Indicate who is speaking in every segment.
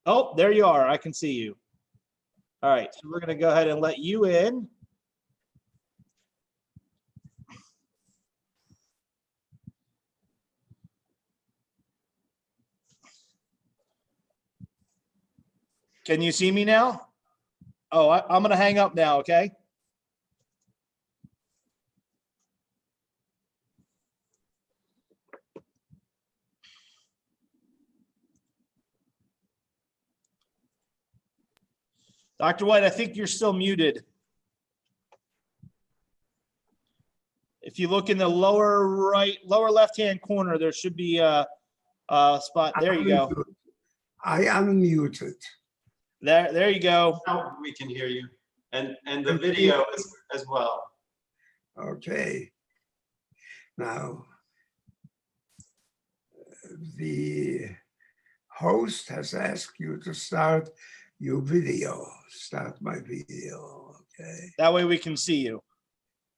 Speaker 1: Oh, there you are. I can see you. All right, so we're going to go ahead and let you in. Can you see me now? Oh, I'm going to hang up now, okay? Dr. White, I think you're still muted. If you look in the lower left-hand corner, there should be a spot. There you go.
Speaker 2: I unmuted.
Speaker 1: There you go.
Speaker 3: Now we can hear you, and the video as well.
Speaker 2: Okay. Now, the host has asked you to start your video. Start my video. Okay.
Speaker 1: That way we can see you.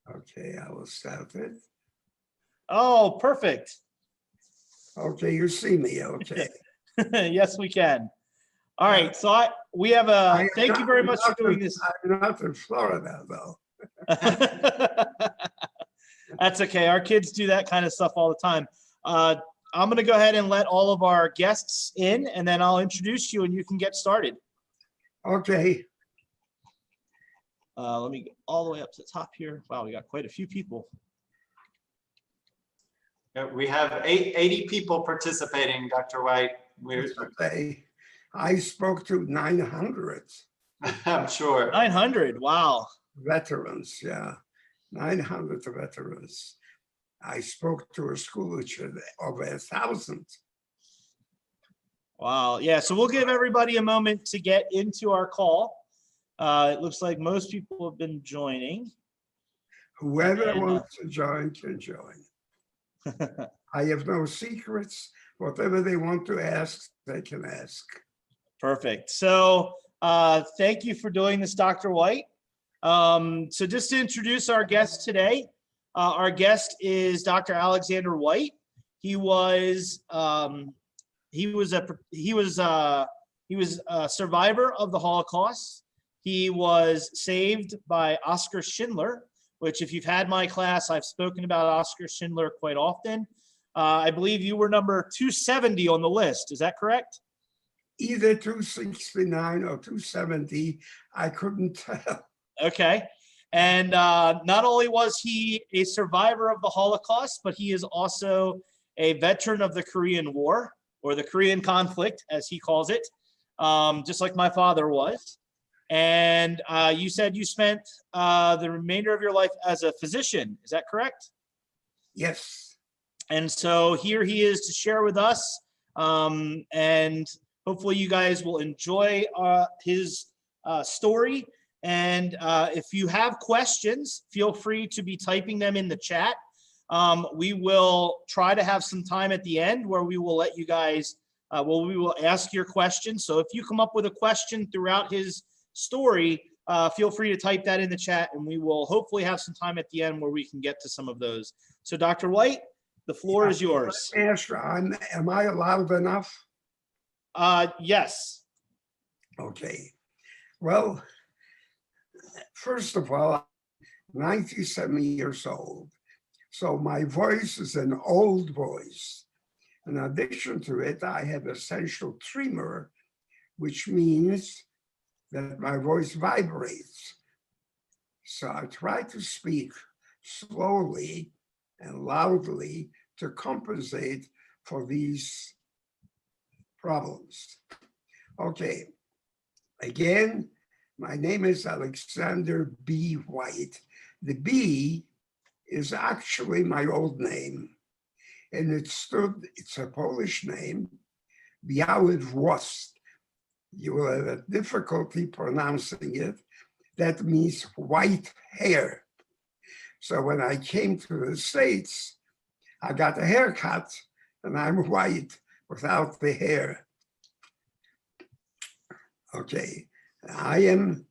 Speaker 2: Okay, I will start it.
Speaker 1: Oh, perfect.
Speaker 2: Okay, you see me. Okay.
Speaker 1: Yes, we can. All right. So we have a thank you very much for doing this.
Speaker 2: I'm not in Florida, though.
Speaker 1: That's okay. Our kids do that kind of stuff all the time. I'm going to go ahead and let all of our guests in, and then I'll introduce you and you can get started.
Speaker 2: Okay.
Speaker 1: Let me get all the way up to the top here. Wow, we got quite a few people.
Speaker 3: We have 80 people participating, Dr. White.
Speaker 2: Okay. I spoke to 900.
Speaker 3: I'm sure.
Speaker 1: 900. Wow.
Speaker 2: Veterans, yeah. 900 veterans. I spoke to a school which had over 1,000.
Speaker 1: Wow. Yeah. So we'll give everybody a moment to get into our call. It looks like most people have been joining.
Speaker 2: Whoever wants to join can join. I have no secrets. Whatever they want to ask, they can ask.
Speaker 1: Perfect. So thank you for doing this, Dr. White. So just to introduce our guest today, our guest is Dr. Alexander White. He was a survivor of the Holocaust. He was saved by Oskar Schindler, which if you've had my class, I've spoken about Oskar Schindler quite often. I believe you were number 270 on the list. Is that correct?
Speaker 2: Either 269 or 270, I couldn't tell.
Speaker 1: Okay. And not only was he a survivor of the Holocaust, but he is also a veteran of the Korean War, or the Korean conflict, as he calls it, just like my father was. And you said you spent the remainder of your life as a physician. Is that correct?
Speaker 2: Yes.
Speaker 1: And so here he is to share with us. And hopefully you guys will enjoy his story. And if you have questions, feel free to be typing them in the chat. We will try to have some time at the end where we will let you guys, we will ask your questions. So if you come up with a question throughout his story, feel free to type that in the chat, and we will hopefully have some time at the end where we can get to some of those. So Dr. White, the floor is yours.
Speaker 2: Am I allowed enough?
Speaker 1: Yes.
Speaker 2: Okay. Well, first of all, I'm 97 years old. So my voice is an old voice. In addition to it, I have essential tremor, which means that my voice vibrates. So I try to speak slowly and loudly to compensate for these problems. Okay, again, my name is Alexander B. White. The B is actually my old name, and it's a Polish name, Biały włos. You will have a difficulty pronouncing it. That means white hair. So when I came to the States, I got a haircut and I'm white without the hair. Okay, I am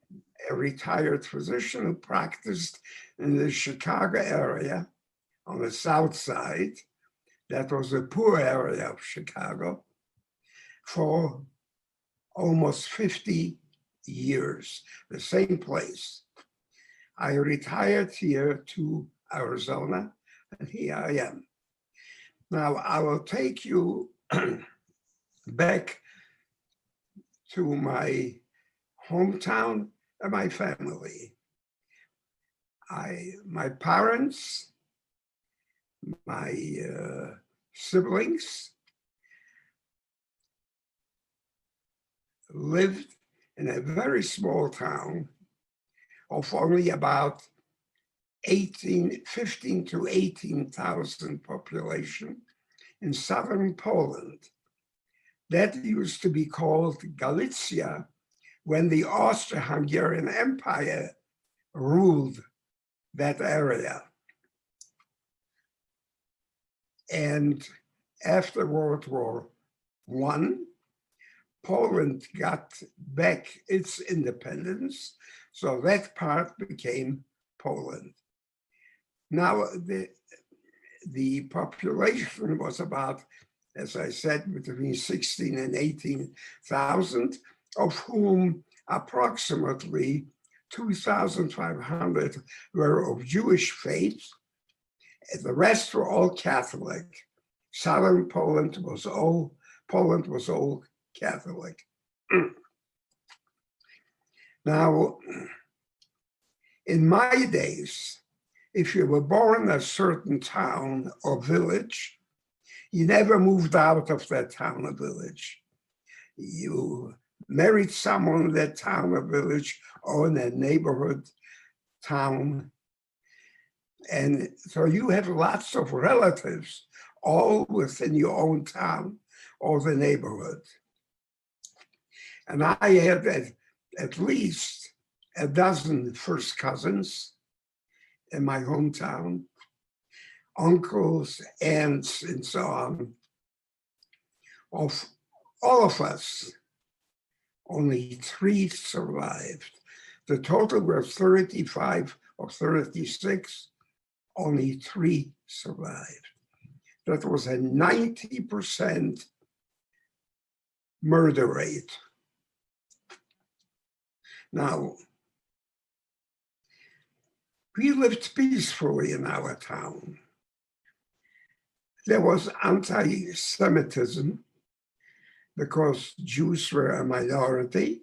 Speaker 2: a retired physician who practiced in the Chicago area on the South Side. That was a poor area of Chicago for almost 50 years, the same place. I retired here to Arizona, and here I am. Now, I will take you back to my hometown and my family. My parents, my siblings lived in a very small town of only about 15 to 18,000 population in southern Poland. That used to be called Galicia when the Austro-Hungarian Empire ruled that area. And after World War I, Poland got back its independence, so that part became Poland. Now, the population was about, as I said, between 16 and 18,000, of whom approximately 2,500 were of Jewish faith. The rest were all Catholic. Southern Poland was all Catholic. Now, in my days, if you were born in a certain town or village, you never moved out of that town or village. You married someone in that town or village or in a neighborhood town. And so you have lots of relatives all within your own town or the neighborhood. And I had at least a dozen first cousins in my hometown, uncles, aunts, and so on. Of all of us, only 3 survived. The total were 35 or 36, only 3 survived. That was a 90% murder rate. Now, we lived peacefully in our town. There was anti-Semitism because Jews were a minority,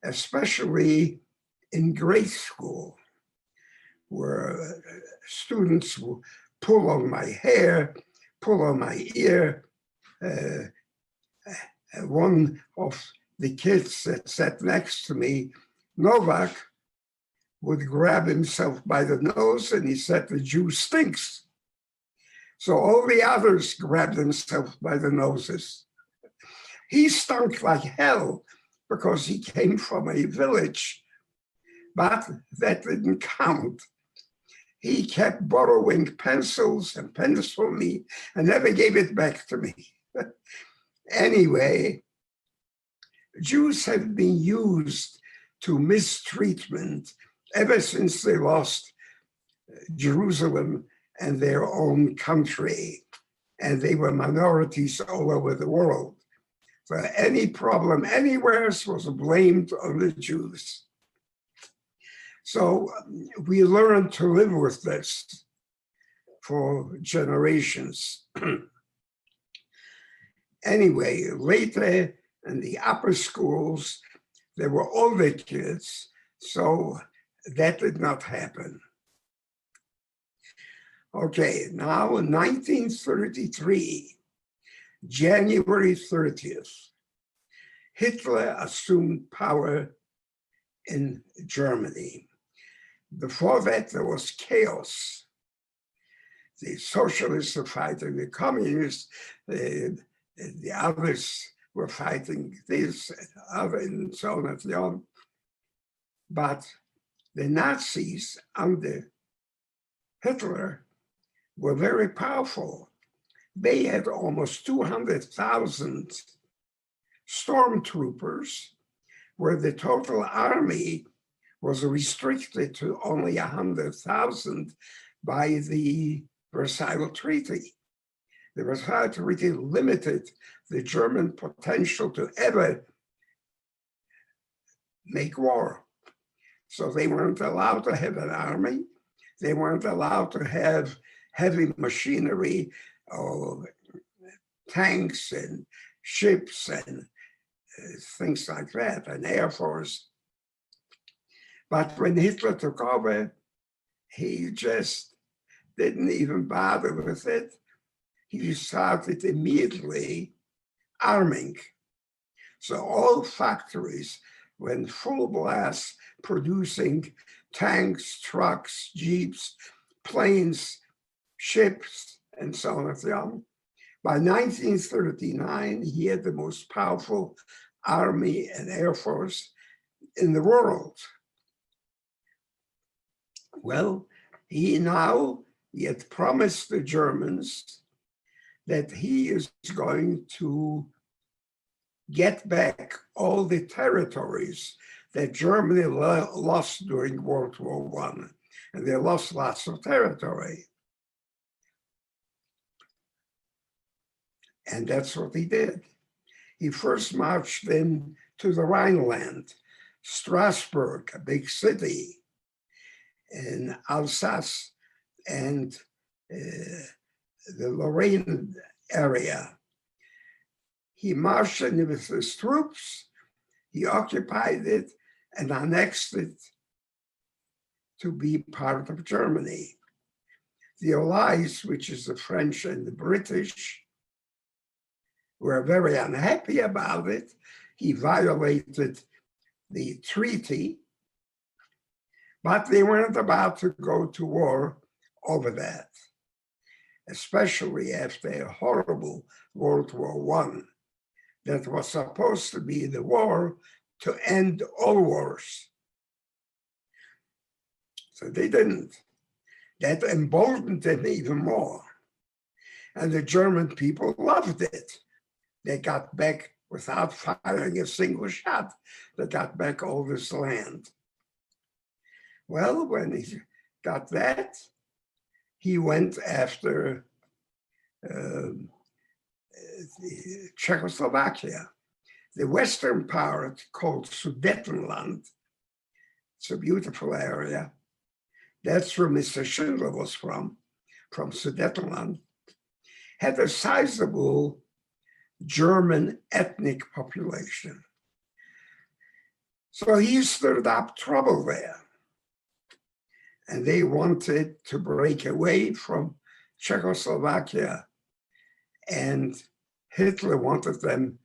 Speaker 2: especially in grade school, where students will pull on my hair, pull on my ear. One of the kids that sat next to me, Novak, would grab himself by the nose and he said, "The Jew stinks." So all the others grabbed themselves by the noses. He stunk like hell because he came from a village, but that didn't count. He kept borrowing pencils and pens from me and never gave it back to me. Anyway, Jews have been used to mistreatment ever since they lost Jerusalem and their own country, and they were minorities all over the world. So any problem anywhere was blamed on the Jews. So we learned to live with this for generations. Anyway, later in the upper schools, there were older kids, so that did not happen. Okay, now in 1933, January 30th, Hitler assumed power in Germany. Before that, there was chaos. The socialists were fighting the communists, the others were fighting this, other, and so on and so on. But the Nazis under Hitler were very powerful. They had almost 200,000 stormtroopers, where the total army was restricted to only 100,000 by the Versailles Treaty. The Versailles Treaty limited the German potential to ever make war. So they weren't allowed to have an army. They weren't allowed to have heavy machinery or tanks and ships and things like that, an air force. But when Hitler took over, he just didn't even bother with it. He started immediately arming. So all factories went full blast, producing tanks, trucks, jeeps, planes, ships, and so on and so on. By 1939, he had the most powerful army and air force in the world. Well, he had promised the Germans that he is going to get back all the territories that Germany lost during World War I. And they lost lots of territory. And that's what he did. He first marched in to the Rhineland, Strasbourg, a big city, in Alsace and the Lorraine area. He marched in with his troops, he occupied it and annexed it to be part of Germany. The Allies, which is the French and the British, were very unhappy about it. He violated the treaty, but they weren't about to go to war over that, especially after a horrible World War I that was supposed to be the war to end all wars. So they didn't. That emboldened them even more. And the German people loved it. They got back, without firing a single shot, they got back all this land. Well, when he got that, he went after Czechoslovakia. The western part, called Sudetenland, it's a beautiful area. That's where Mr. Schindler was from Sudetenland, had a sizable German ethnic population. So he stirred up trouble there. And they wanted to break away from Czechoslovakia. And Hitler wanted them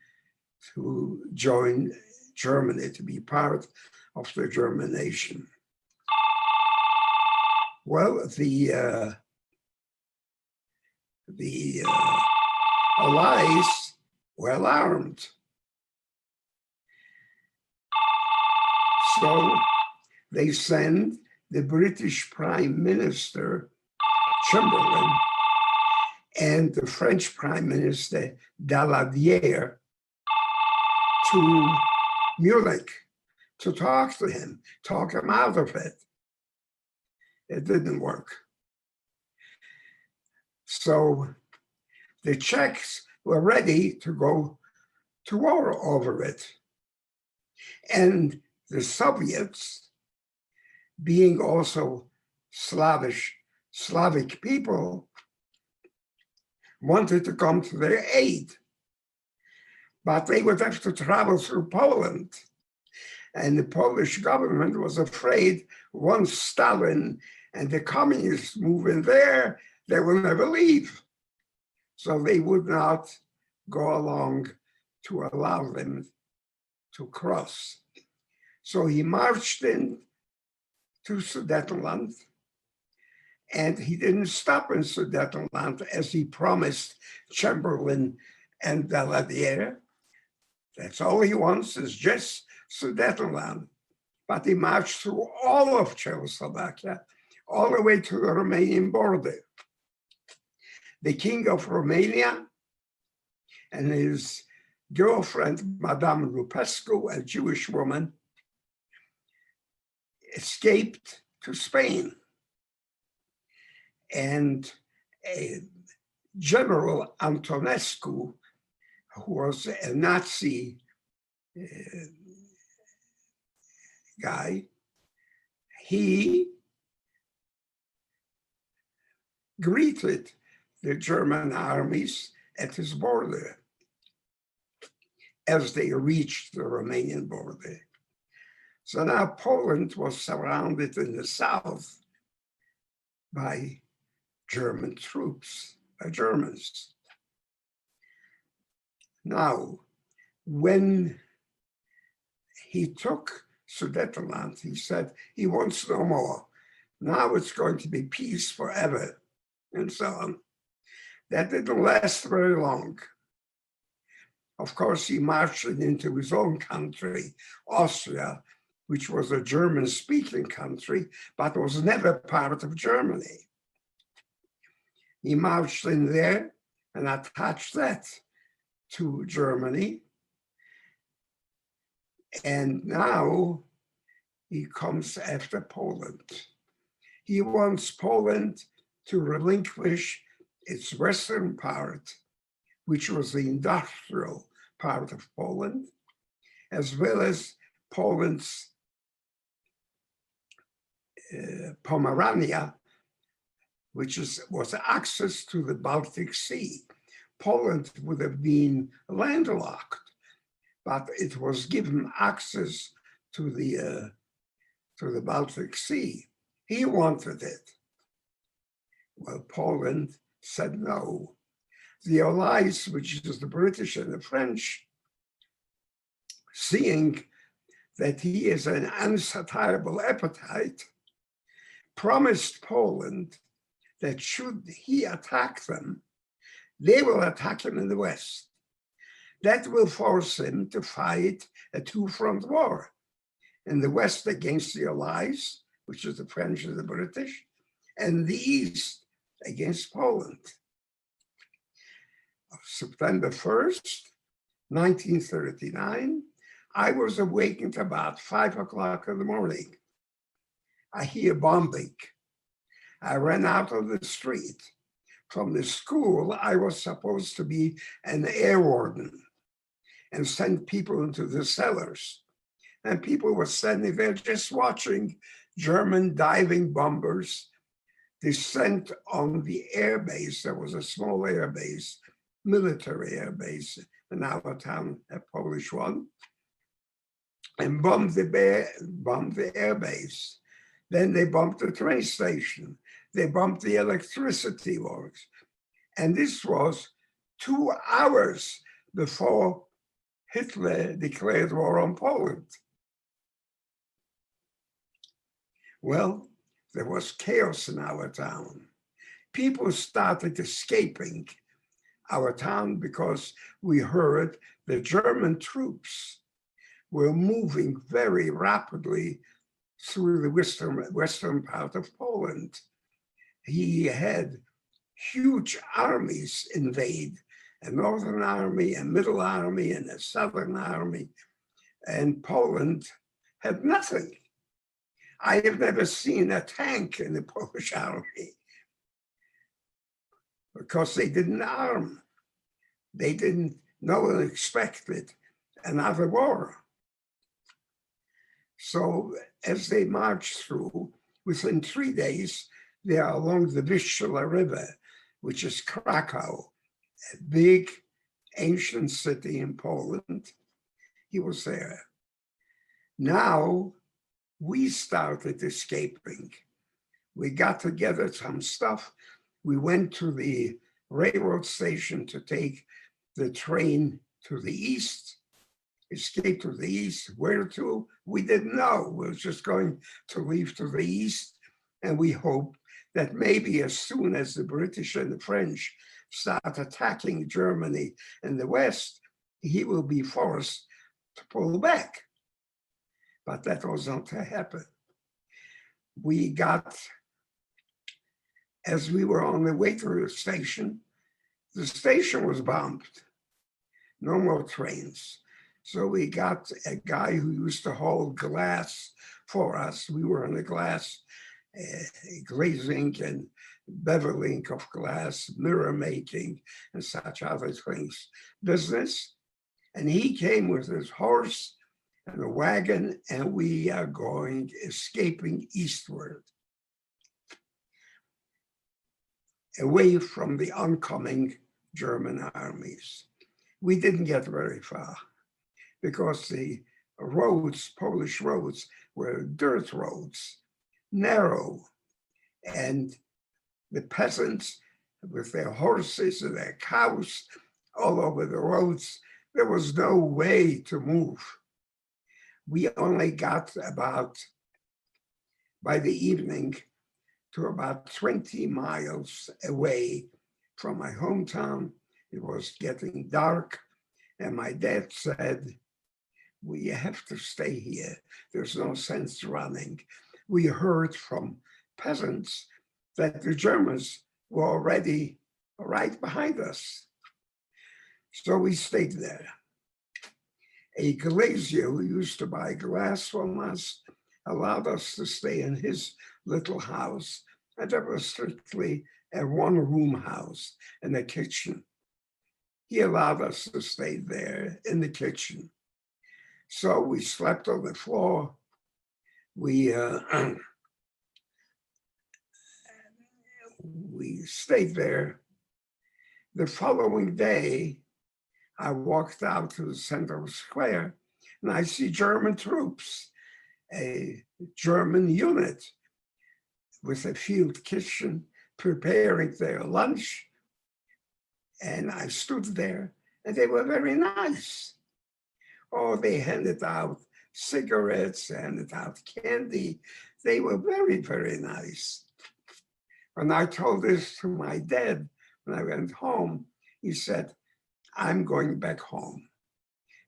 Speaker 2: to join Germany, to be part of the German nation. Well, the Allies were alarmed. So they sent the British Prime Minister, Chamberlain, and the French Prime Minister, Daladier, to Munich to talk to him, talk him out of it. It didn't work. So the Czechs were ready to go to war over it. And the Soviets, being also Slavic people, wanted to come to their aid. But they would have to travel through Poland. And the Polish government was afraid once Stalin and the communists move in there, they will never leave. So they would not go along to allow them to cross. So he marched in to Sudetenland, and he didn't stop in Sudetenland as he promised Chamberlain and Daladier. That's all he wants, is just Sudetenland. But he marched through all of Czechoslovakia, all the way to the Romanian border. The king of Romania and his girlfriend, Madame Lupescu, a Jewish woman, escaped to Spain. And General Antonescu, who was a Nazi guy, he greeted the German armies at his border as they reached the Romanian border. So now Poland was surrounded in the south by German troops, by Germans. Now, when he took Sudetenland, he said he wants no more. Now it's going to be peace forever, and so on. That didn't last very long. Of course, he marched into his own country, Austria, which was a German-speaking country, but was never part of Germany. He marched in there and attached that to Germany. And now he comes after Poland. He wants Poland to relinquish its western part, which was the industrial part of Poland, as well as Poland's Pomerania, which was access to the Baltic Sea. Poland would have been landlocked, but it was given access to the Baltic Sea. He wanted it. Well, Poland said no. The Allies, which is the British and the French, seeing that he is an insatiable appetite, promised Poland that should he attack them, they will attack him in the West. That will force him to fight a two-front war. In the West against the Allies, which is the French and the British, and the East against Poland. September 1st, 1939, I was awakened about 5 o'clock in the morning. I hear bombing. I ran out of the street. From the school, I was supposed to be an air warden and send people into the cellars. And people were standing there just watching German diving bombers descend on the air base. There was a small air base, military air base in our town, a Polish one, and bombed the air base. Then they bombed the train station. They bombed the electricity works. And this was 2 hours before Hitler declared war on Poland. Well, there was chaos in our town. People started escaping our town because we heard the German troops were moving very rapidly through the western part of Poland. He had huge armies invade, a northern army, a middle army, and a southern army, and Poland had nothing. I have never seen a tank in the Polish army because they didn't arm. They didn't, no one expected another war. So as they marched through, within 3 days, they are along the Vistula River, which is Krakow, a big ancient city in Poland. He was there. Now we started escaping. We got together some stuff. We went to the railroad station to take the train to the east, escape to the east. Where to? We didn't know. We were just going to leave to the east, and we hoped that maybe as soon as the British and the French start attacking Germany in the west, he will be forced to pull back. But that was not to happen. We got, as we were on the way to the station was bombed. No more trains. So we got a guy who used to hold glass for us. We were in the glass, glazing and beveling of glass, mirror making, and such other things business. And he came with his horse and a wagon, and we are going escaping eastward, away from the oncoming German armies. We didn't get very far because the roads, Polish roads, were dirt roads, narrow, and the peasants with their horses and their cows all over the roads, there was no way to move. We only got about, by the evening, to about 20 miles away from my hometown. It was getting dark, and my dad said, we have to stay here. There's no sense running. We heard from peasants that the Germans were already right behind us. So we stayed there. A glazier who used to buy glass from us allowed us to stay in his little house, and that was strictly a one-room house and a kitchen. He allowed us to stay there in the kitchen. So we slept on the floor. We stayed there. The following day, I walked out to the central square, and I see German troops, a German unit with a field kitchen preparing their lunch. And I stood there, and they were very nice. Oh, they handed out cigarettes, handed out candy. They were very, very nice. When I told this to my dad, when I went home, he said, I'm going back home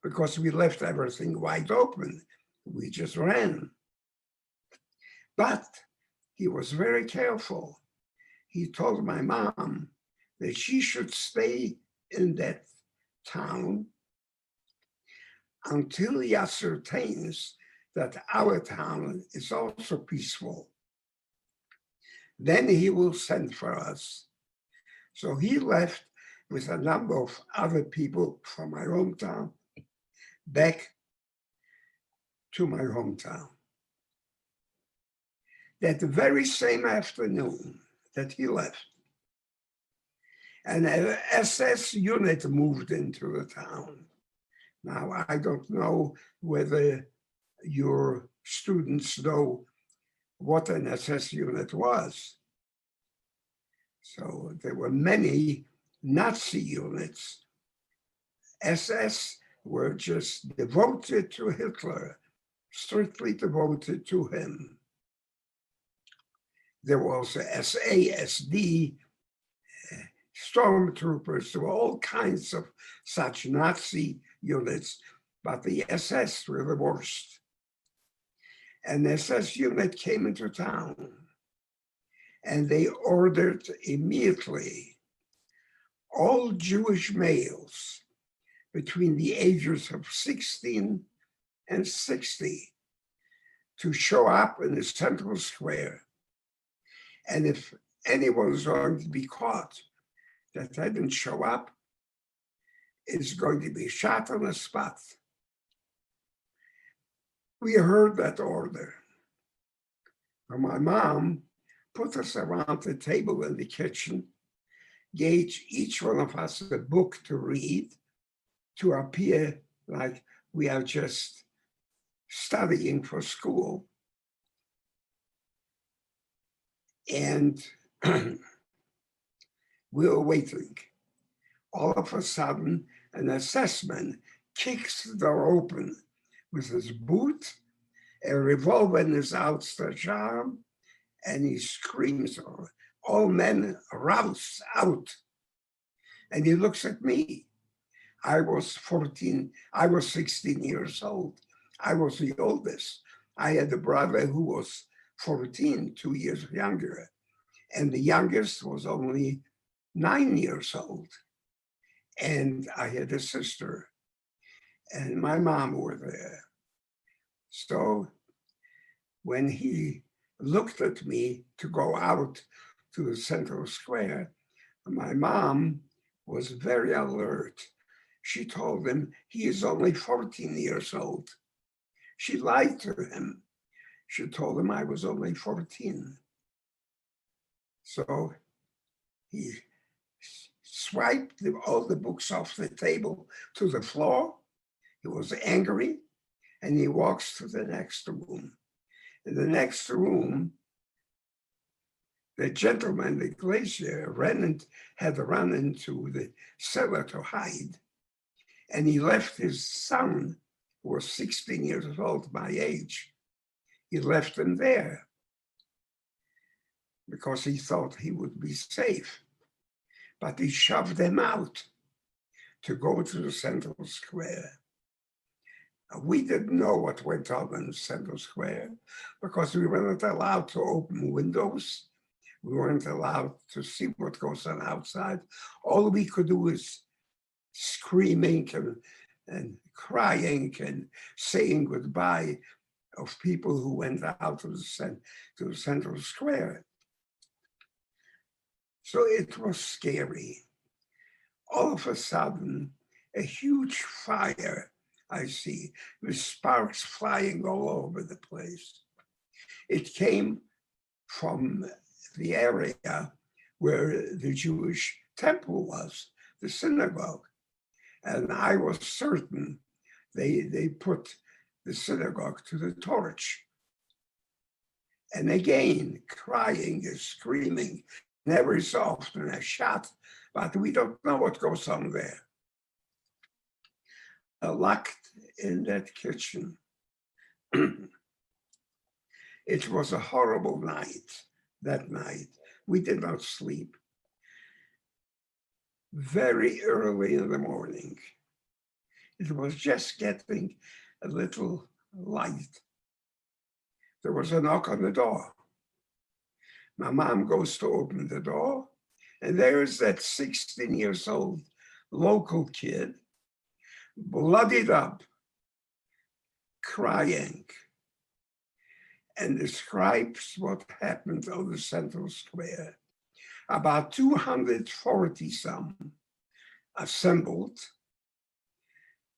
Speaker 2: because we left everything wide open. We just ran. But he was very careful. He told my mom that she should stay in that town until he ascertains that our town is also peaceful. Then he will send for us. So he left with a number of other people from my hometown back to my hometown. That very same afternoon that he left, an SS unit moved into the town. Now, I don't know whether your students know what an SS unit was. So there were many Nazi units. SS were just devoted to Hitler, strictly devoted to him. There were also SASD, stormtroopers. There were all kinds of such Nazi units, but the SS were the worst. An SS unit came into town, and they ordered immediately all Jewish males between the ages of 16 and 60 to show up in the central square. And if anyone was going to be caught that didn't show up, is going to be shot on the spot. We heard that order. And my mom put us around the table in the kitchen, gave each one of us a book to read, to appear like we are just studying for school. And we were waiting. All of a sudden, an assessman kicks the door open with his boot, a revolver in his outstretched arm, and he screams, all men rouse out. And he looks at me. I was 16 years old. I was the oldest. I had a brother who was 14, 2 years younger. And the youngest was only 9 years old. And I had a sister, and my mom were there. So when he looked at me to go out to the central square. My mom was very alert. She told him he is only 14 years old. She lied to him. She told him I was only 14. So he swiped all the books off the table to the floor. He was angry, and he walks to the next room. In the next room, the gentleman, the glacier, had run into the cellar to hide. And he left his son, who was 16 years old, my age. He left him there because he thought he would be safe. But he shoved him out to go to the central square. We didn't know what went on in the central square because we weren't allowed to open windows. We weren't allowed to see what goes on outside. All we could do is screaming and crying and saying goodbye of people who went out to the central square. So it was scary. All of a sudden, a huge fire I see, with sparks flying all over the place. It came from the area where the Jewish temple was, the synagogue. And I was certain they put the synagogue to the torch. And again, crying and screaming, never so often a shot, but we don't know what goes on there. Locked in that kitchen. It was a horrible night that night. We did not sleep. Very early in the morning, it was just getting a little light. There was a knock on the door. My mom goes to open the door, and there's that 16 years old local kid, bloodied up, crying, and describes what happened on the central square. About 240 some assembled.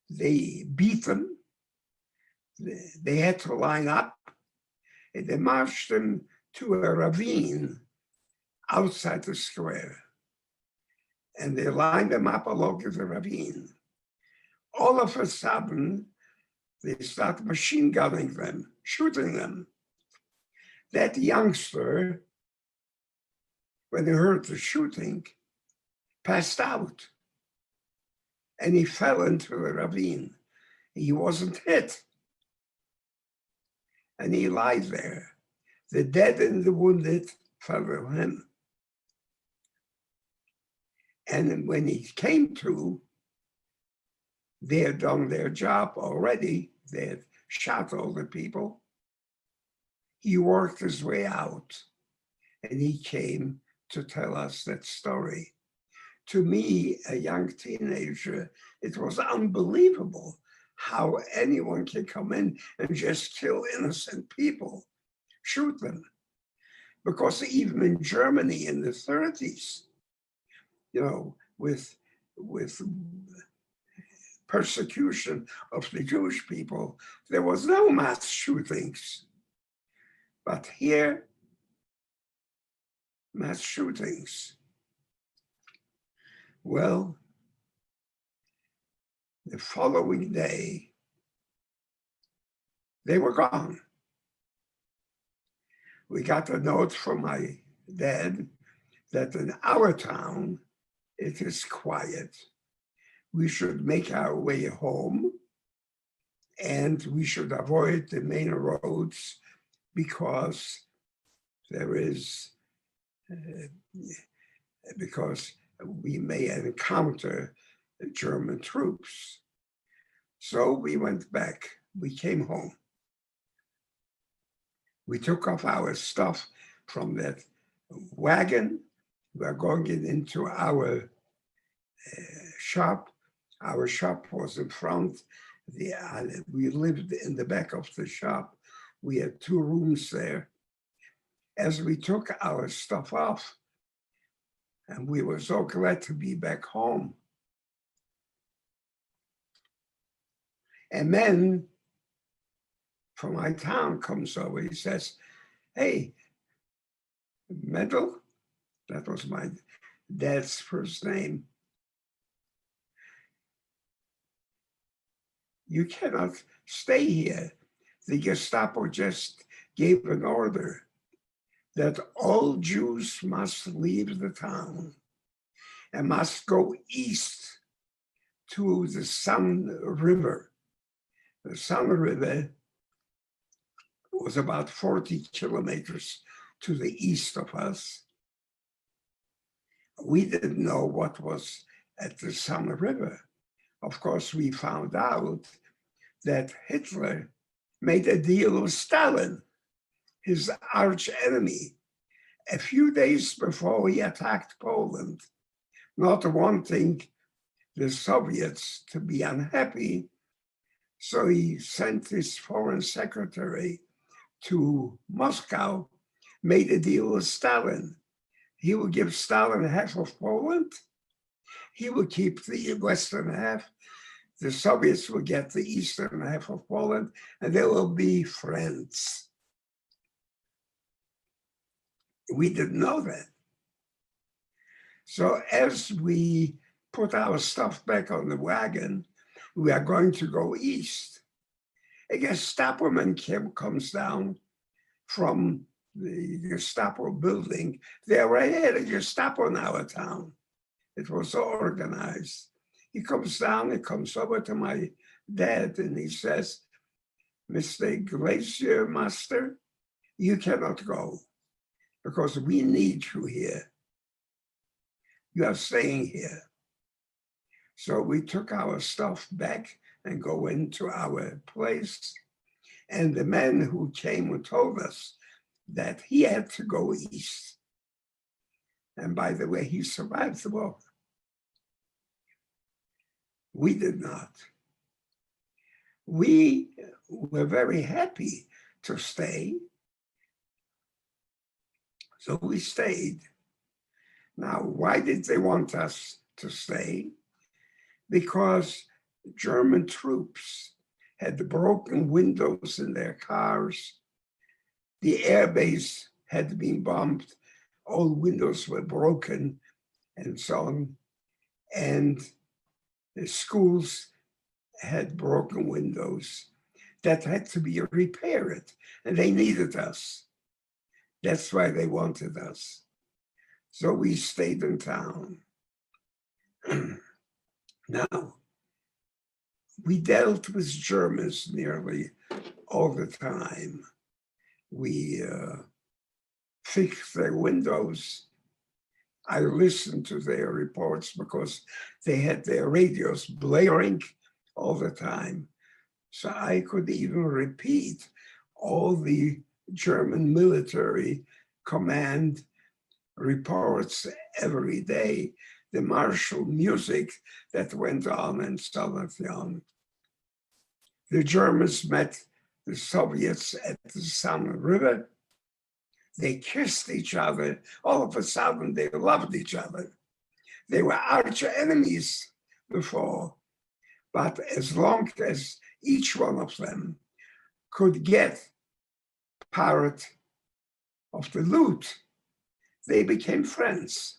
Speaker 2: They beat them. They had to line up, and they marched them to a ravine outside the square. And they lined them up along the ravine. All of a sudden, they start machine gunning them, shooting them. That youngster, when he heard the shooting, passed out. And he fell into the ravine. He wasn't hit. And he lies there. The dead and the wounded follow him. And when he came to, they had done their job already. They had shot all the people. He worked his way out, and he came to tell us that story. To me, a young teenager, it was unbelievable how anyone can come in and just kill innocent people, shoot them. Because even in Germany in the 30s, with persecution of the Jewish people, there was no mass shootings. But here, mass shootings. Well, the following day, they were gone. We got a note from my dad that in our town, it is quiet. We should make our way home, and we should avoid the main roads because because we may encounter German troops. So we went back. We came home. We took off our stuff from that wagon. We are going into our shop. Our shop was in front. We lived in the back of the shop. We had 2 rooms there. as we took our stuff off, and we were so glad to be back home. And then from my town comes over, he says, hey, Mendel, that was my dad's first name. You cannot stay here. The Gestapo just gave an order that all Jews must leave the town and must go east to the Sun River. The Sun River was about 40 kilometers to the east of us. We didn't know what was at the Sun River. Of course, we found out that Hitler made a deal with Stalin, his arch enemy, a few days before he attacked Poland, not wanting the Soviets to be unhappy. So he sent his foreign secretary to Moscow, made a deal with Stalin. He will give Stalin half of Poland. He will keep the western half. The Soviets will get the eastern half of Poland, and they will be friends. We didn't know that. So as we put our stuff back on the wagon, we are going to go east. A Gestapo man comes down from the Gestapo building. They already had a Gestapo in our town. It was so organized. He comes down, he comes over to my dad, and he says, Mr. Glacier Master, you cannot go because we need you here. You are staying here. So we took our stuff back and go into our place. And the man who came and told us that he had to go east. And by the way, he survived the war. We did not. We were very happy to stay. So we stayed. Now, why did they want us to stay? Because German troops had broken windows in their cars. The airbase had been bombed. All windows were broken and so on. And the schools had broken windows that had to be repaired, and they needed us. That's why they wanted us. So we stayed in town. Now, we dealt with Germans nearly all the time. We fixed their windows. I listened to their reports because they had their radios blaring all the time. So I could even repeat all the German military command reports every day, the martial music that went on and so on. The Germans met the Soviets at the Sun River. They kissed each other. All of a sudden, they loved each other. They were arch enemies before, but as long as each one of them could get part of the loot, they became friends.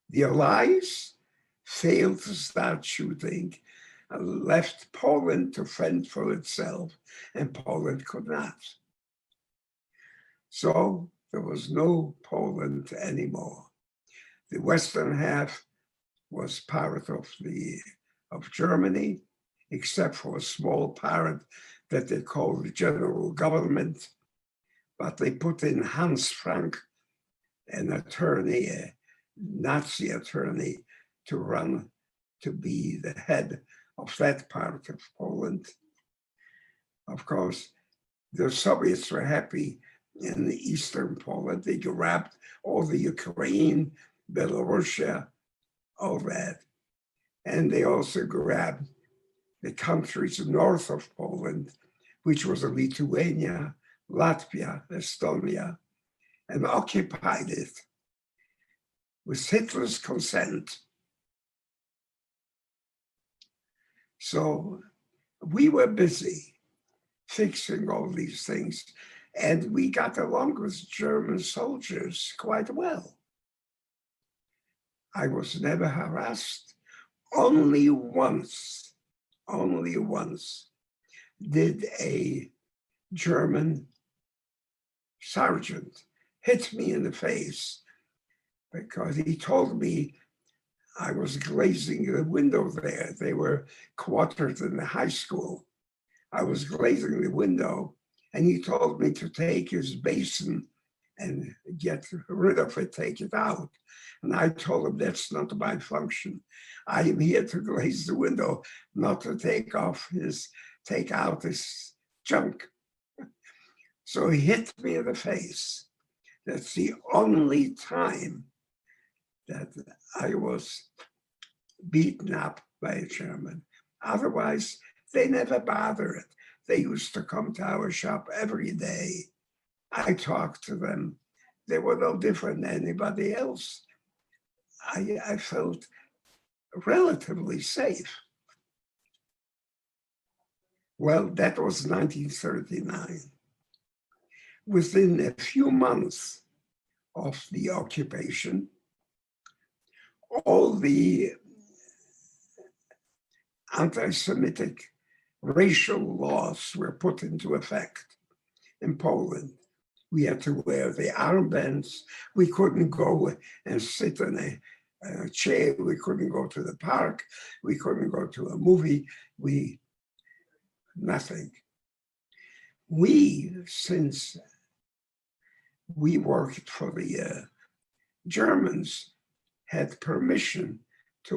Speaker 2: The Allies failed to start shooting and left Poland to fend for itself, and Poland could not. So there was no Poland anymore. The western half was part of Germany, except for a small part that they called the general government. But they put in Hans Frank, an attorney, a Nazi attorney, to be the head of that part of Poland. Of course, the Soviets were happy in the eastern Poland. They grabbed all the Ukraine, Belarusia, all that. And they also grabbed the countries north of Poland, which was Lithuania, Latvia, Estonia, and occupied it with Hitler's consent. So we were busy fixing all these things, and we got along with German soldiers quite well. I was never harassed. Only once did a German sergeant hit me in the face because he told me I was glazing the window there. They were quartered in the high school. I was glazing the window, and he told me to take his basin and get rid of it, take it out. And I told him that's not my function. I am here to glaze the window, not to take out his junk. So he hit me in the face. That's the only time that I was beaten up by a German. Otherwise, they never bothered. They used to come to our shop every day. I talked to them. They were no different than anybody else. I felt relatively safe. Well, that was 1939. Within a few months of the occupation, all the anti-Semitic racial laws were put into effect in Poland. We had to wear the armbands. We couldn't go and sit in a chair. We couldn't go to the park. We couldn't go to a movie. Nothing. Since we worked for the Germans, had permission to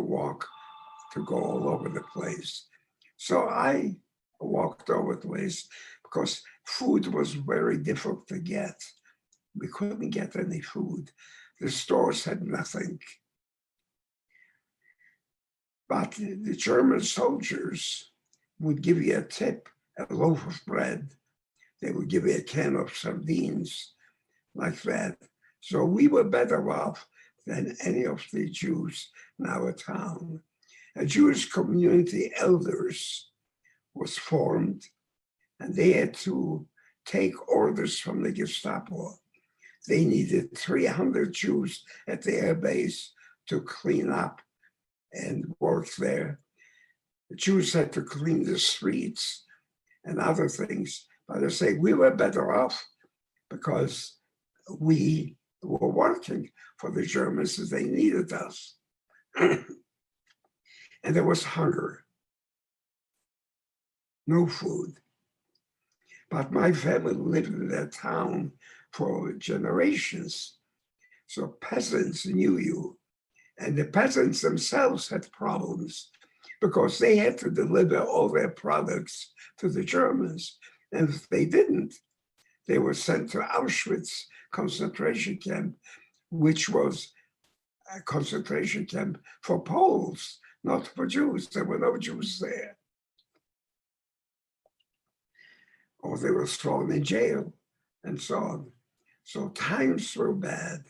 Speaker 2: go all over the place. So I walked over the place because food was very difficult to get. We couldn't get any food. The stores had nothing. But the German soldiers would give you a tip, a loaf of bread. They would give you a can of sardines, like that. So we were better off than any of the Jews in our town. A Jewish community elders was formed, and they had to take orders from the Gestapo. They needed 300 Jews at the air base to clean up and work there. The Jews had to clean the streets and other things. But I say we were better off because we were working for the Germans as they needed us. And there was hunger, no food. But my family lived in that town for generations. So peasants knew you. And the peasants themselves had problems because they had to deliver all their products to the Germans. And if they didn't, they were sent to Auschwitz concentration camp, which was a concentration camp for Poles, not for Jews. There were no Jews there. Or they were thrown in jail and so on. So times were bad.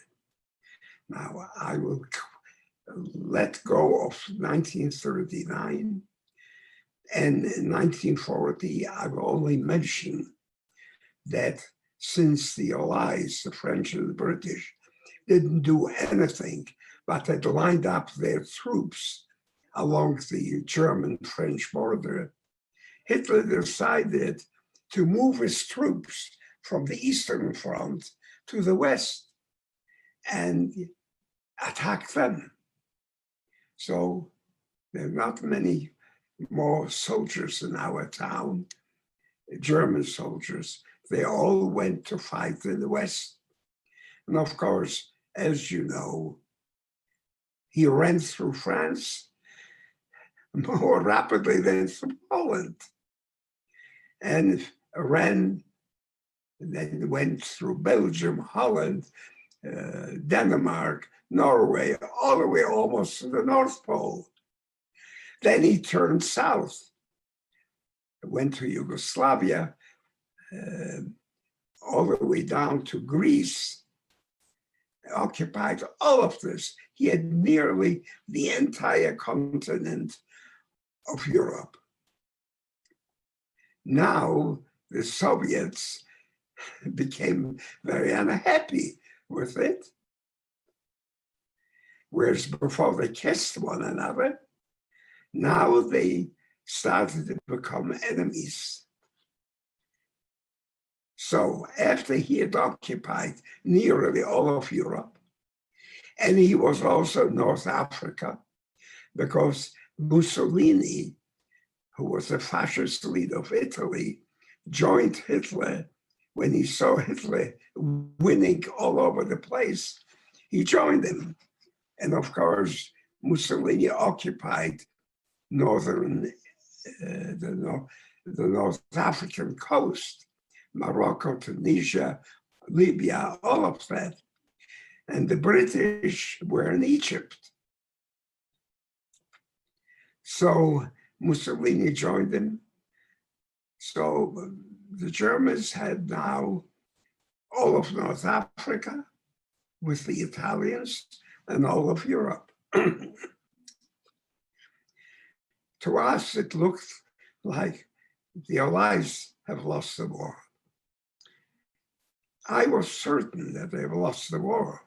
Speaker 2: Now I will let go of 1939. And in 1940, I will only mention that since the Allies, the French and the British, didn't do anything but had lined up their troops along the German-French border, Hitler decided to move his troops from the Eastern Front to the West and attack them. So there are not many more soldiers in our town, German soldiers. They all went to fight in the West. And of course, as you know, he ran through France more rapidly than through Poland. And ran, and then went through Belgium, Holland, Denmark, Norway, all the way almost to the North Pole. Then he turned south, went to Yugoslavia, all the way down to Greece, occupied all of this. He had nearly the entire continent of Europe. Now the Soviets became very unhappy with it, whereas before they kissed one another, now they started to become enemies. So after he had occupied nearly all of Europe, and he was also North Africa, because Mussolini, who was the fascist leader of Italy, joined Hitler when he saw Hitler winning all over the place. He joined him. And of course, Mussolini occupied the North African coast, Morocco, Tunisia, Libya, all of that. And the British were in Egypt. So Mussolini joined him. So the Germans had now all of North Africa with the Italians and all of Europe. To us, it looked like the Allies have lost the war. I was certain that they've lost the war.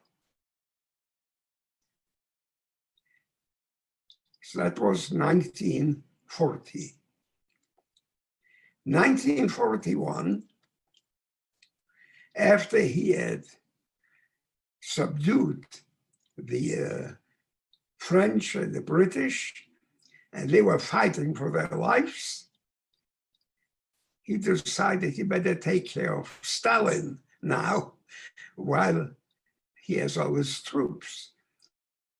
Speaker 2: So that was 1940. 1941, after he had subdued the French and the British, and they were fighting for their lives, he decided he better take care of Stalin now while he has all his troops.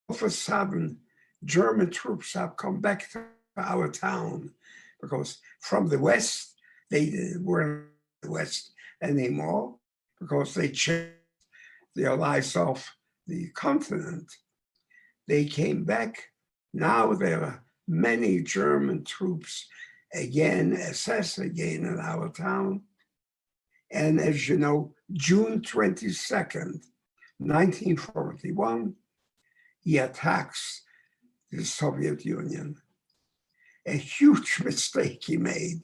Speaker 2: All of a sudden, German troops have come back to our town because from the West, they weren't the West anymore because they chased the Allies off the continent. They came back. Now there are many German troops again, SS again in our town. And as you know, June 22nd, 1941, he attacks the Soviet Union. A huge mistake he made.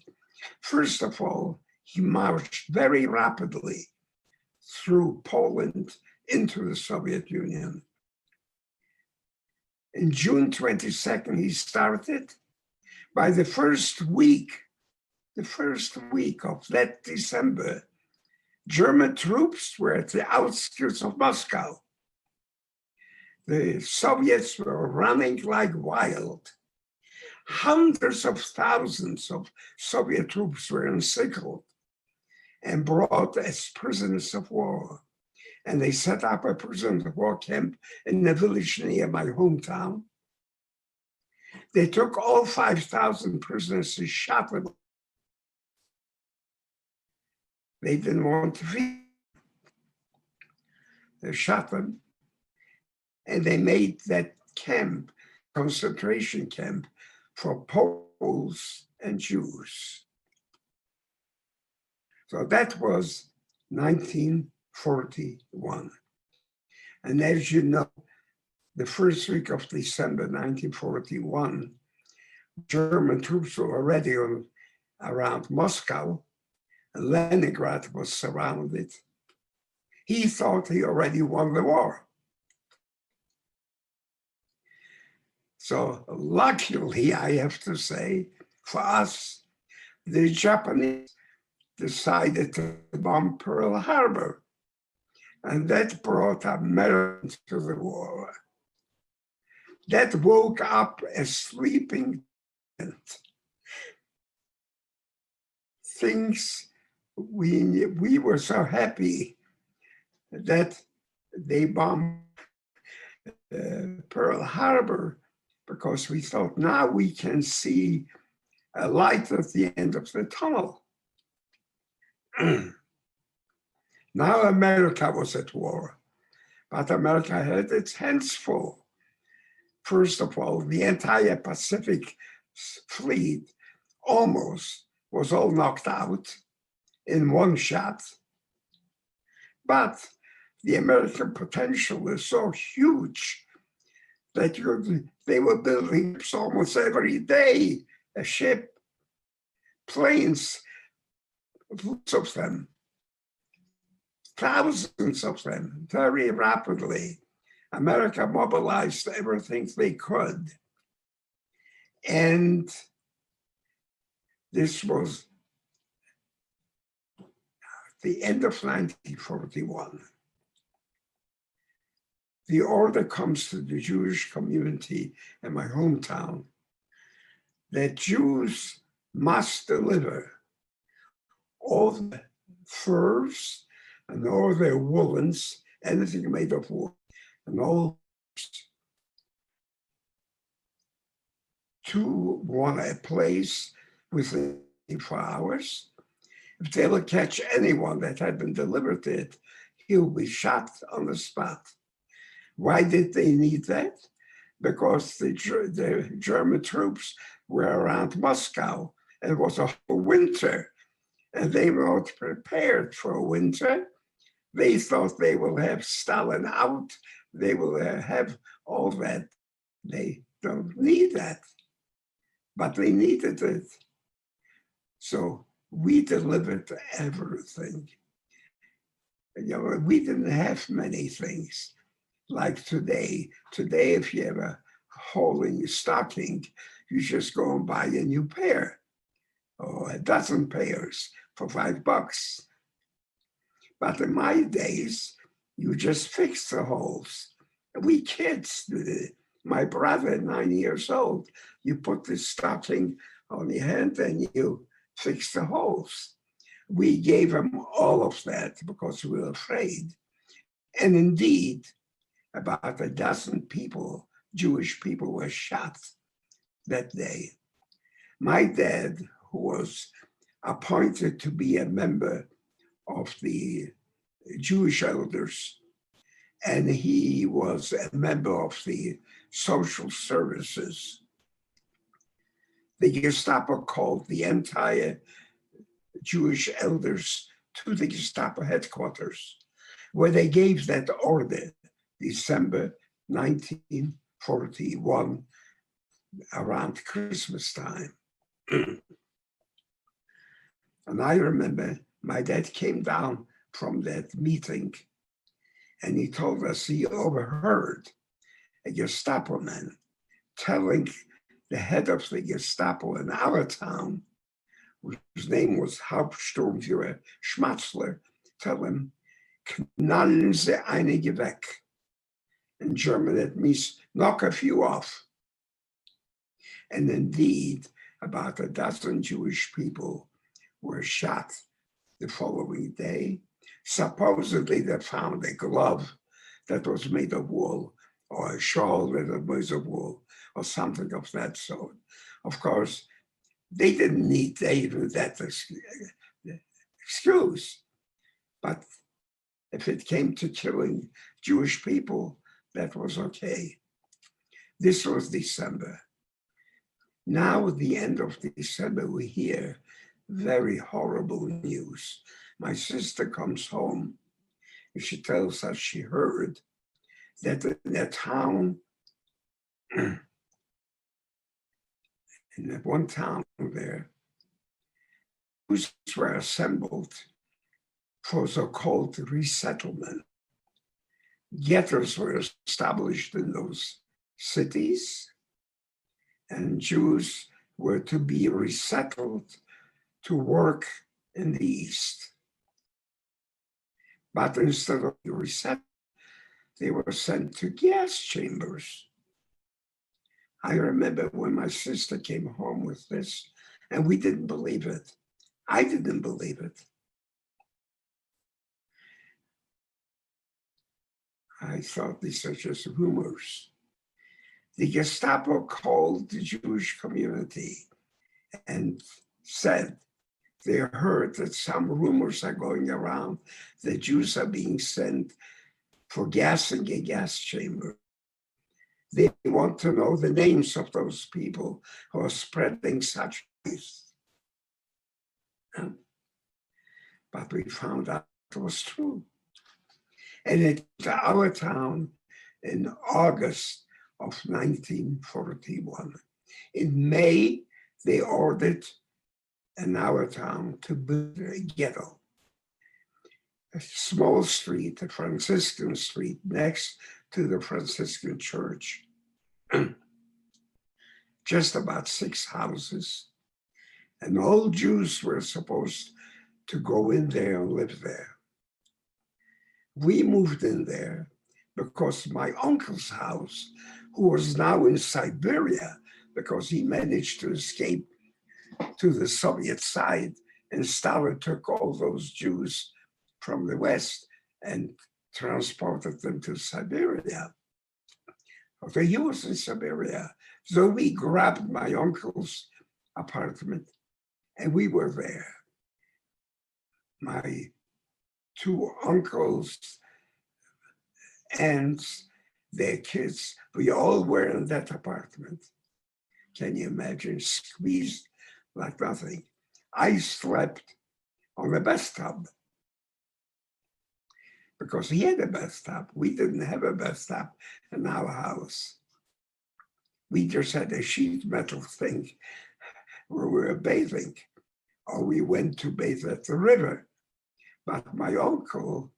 Speaker 2: First of all, he marched very rapidly through Poland into the Soviet Union. In June 22nd, he started. By the first week of that December, German troops were at the outskirts of Moscow. The Soviets were running like wild. Hundreds of thousands of Soviet troops were encircled and brought as prisoners of war. And they set up a prisoner of war camp in a village near my hometown. They took all 5,000 prisoners and shot them. They didn't want to feed. They shot them. And they made that camp, concentration camp, for Poles and Jews. So that was 1941. And as you know, the first week of December 1941, German troops were already around Moscow, and Leningrad was surrounded. He thought he already won the war. So luckily, I have to say, for us, the Japanese decided to bomb Pearl Harbor, and that brought Americans to the war. That woke up a sleeping giant. Things we were so happy that they bombed Pearl Harbor because we thought now we can see a light at the end of the tunnel. Now America was at war, but America had its hands full. First of all, the entire Pacific fleet almost was all knocked out in one shot. But the American potential is so huge that they were building ships almost every day, a ship, planes, lots of them, thousands of them, very rapidly. America mobilized everything they could. And this was the end of 1941. The order comes to the Jewish community in my hometown that Jews must deliver all the furs and all their woolens, anything made of wool, and all to a place within 24 hours. If they would catch anyone that had been delivered to it, he will be shot on the spot. Why did they need that? Because the German troops were around Moscow, and it was a whole winter, and they were not prepared for a winter. They thought they will have Stalin out, they will have all that. They don't need that, but they needed it. So we delivered everything. We didn't have many things like today. Today, if you have a hole in your stocking, you just go and buy a new pair or a dozen pairs for $5. But in my days, you just fix the holes. We kids did it. My brother, 9 years old, you put the stocking on your hand and you fix the holes. We gave him all of that because we were afraid. And indeed, about a dozen people, Jewish people, were shot that day. My dad, who was appointed to be a member of the Jewish elders, and he was a member of the social services. The Gestapo called the entire Jewish elders to the Gestapo headquarters, where they gave that order, December 1941, around Christmas time. And I remember my dad came down from that meeting and he told us he overheard a Gestapo man telling the head of the Gestapo in our town, whose name was Hauptsturmführer Schmatzler, tell him, knallen Sie einige weg. In German, it means knock a few off. And indeed, about a dozen Jewish people were shot the following day. Supposedly, they found a glove that was made of wool, or a shawl that was of wool, or something of that sort. Of course, they didn't need even that excuse. But if it came to killing Jewish people, that was okay. This was December. Now, at the end of December, we hear very horrible news. My sister comes home and she tells us she heard that in a town, in one town there, Jews were assembled for so-called resettlement. Ghettos were established in those cities, and Jews were to be resettled to work in the East. But instead of being resettled, they were sent to gas chambers. I remember when my sister came home with this, and we didn't believe it. I didn't believe it. I thought these are just rumors. The Gestapo called the Jewish community and said they heard that some rumors are going around that Jews are being sent for gassing a gas chamber. They want to know the names of those people who are spreading such news. But we found out it was true. And it to our town in August of 1941. In May, they ordered in our town to build a ghetto. A small street, a Franciscan street next to the Franciscan church. Just about 6 houses. And all Jews were supposed to go in there and live there. We moved in there because my uncle's house, who was now in Siberia, because he managed to escape to the Soviet side, and Stalin took all those Jews from the West and transported them to Siberia. Okay, he was in Siberia. So we grabbed my uncle's apartment and we were there. My 2 uncles, aunts, their kids, we all were in that apartment. Can you imagine? Squeezed like nothing. I slept on the bathtub because he had a bathtub. We didn't have a bathtub in our house. We just had a sheet metal thing where we were bathing, or we went to bathe at the river. But my uncle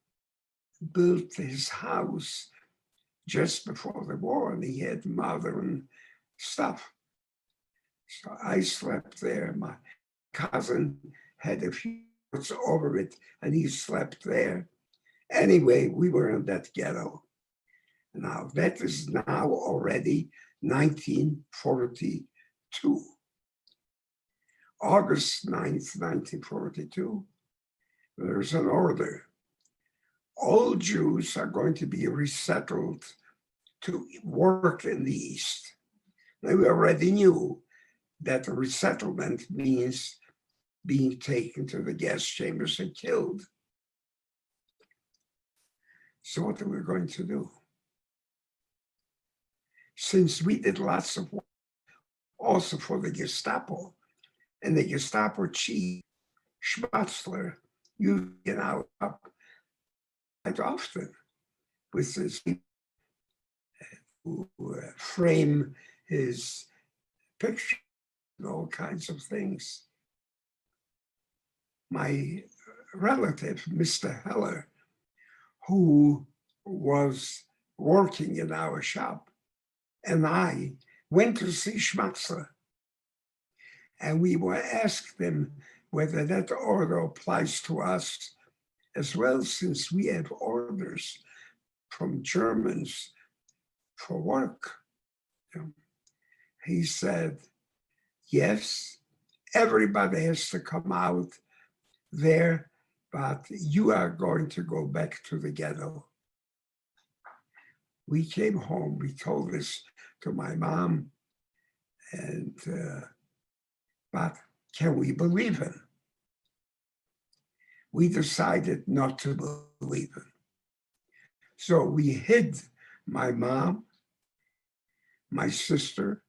Speaker 2: built his house just before the war, and he had modern stuff. So I slept there. My cousin had a few months over it, and he slept there. Anyway, we were in that ghetto. Now, that is now already 1942. August 9th, 1942, there's an order. All Jews are going to be resettled to work in the East. Now, we already knew that the resettlement means being taken to the gas chambers and killed. So what are we going to do? Since we did lots of work also for the Gestapo, and the Gestapo chief, Schmatzler, you get out quite often with his who frame his picture and all kinds of things. My relative, Mr. Heller, who was working in our shop, and I went to see Schmatzler. And we were asked them whether that order applies to us as well, since we have orders from Germans for work. He said, yes, everybody has to come out there, but you are going to go back to the ghetto. We came home, we told this to my mom, and but can we believe him? We decided not to believe him. So we hid my mom, my sister,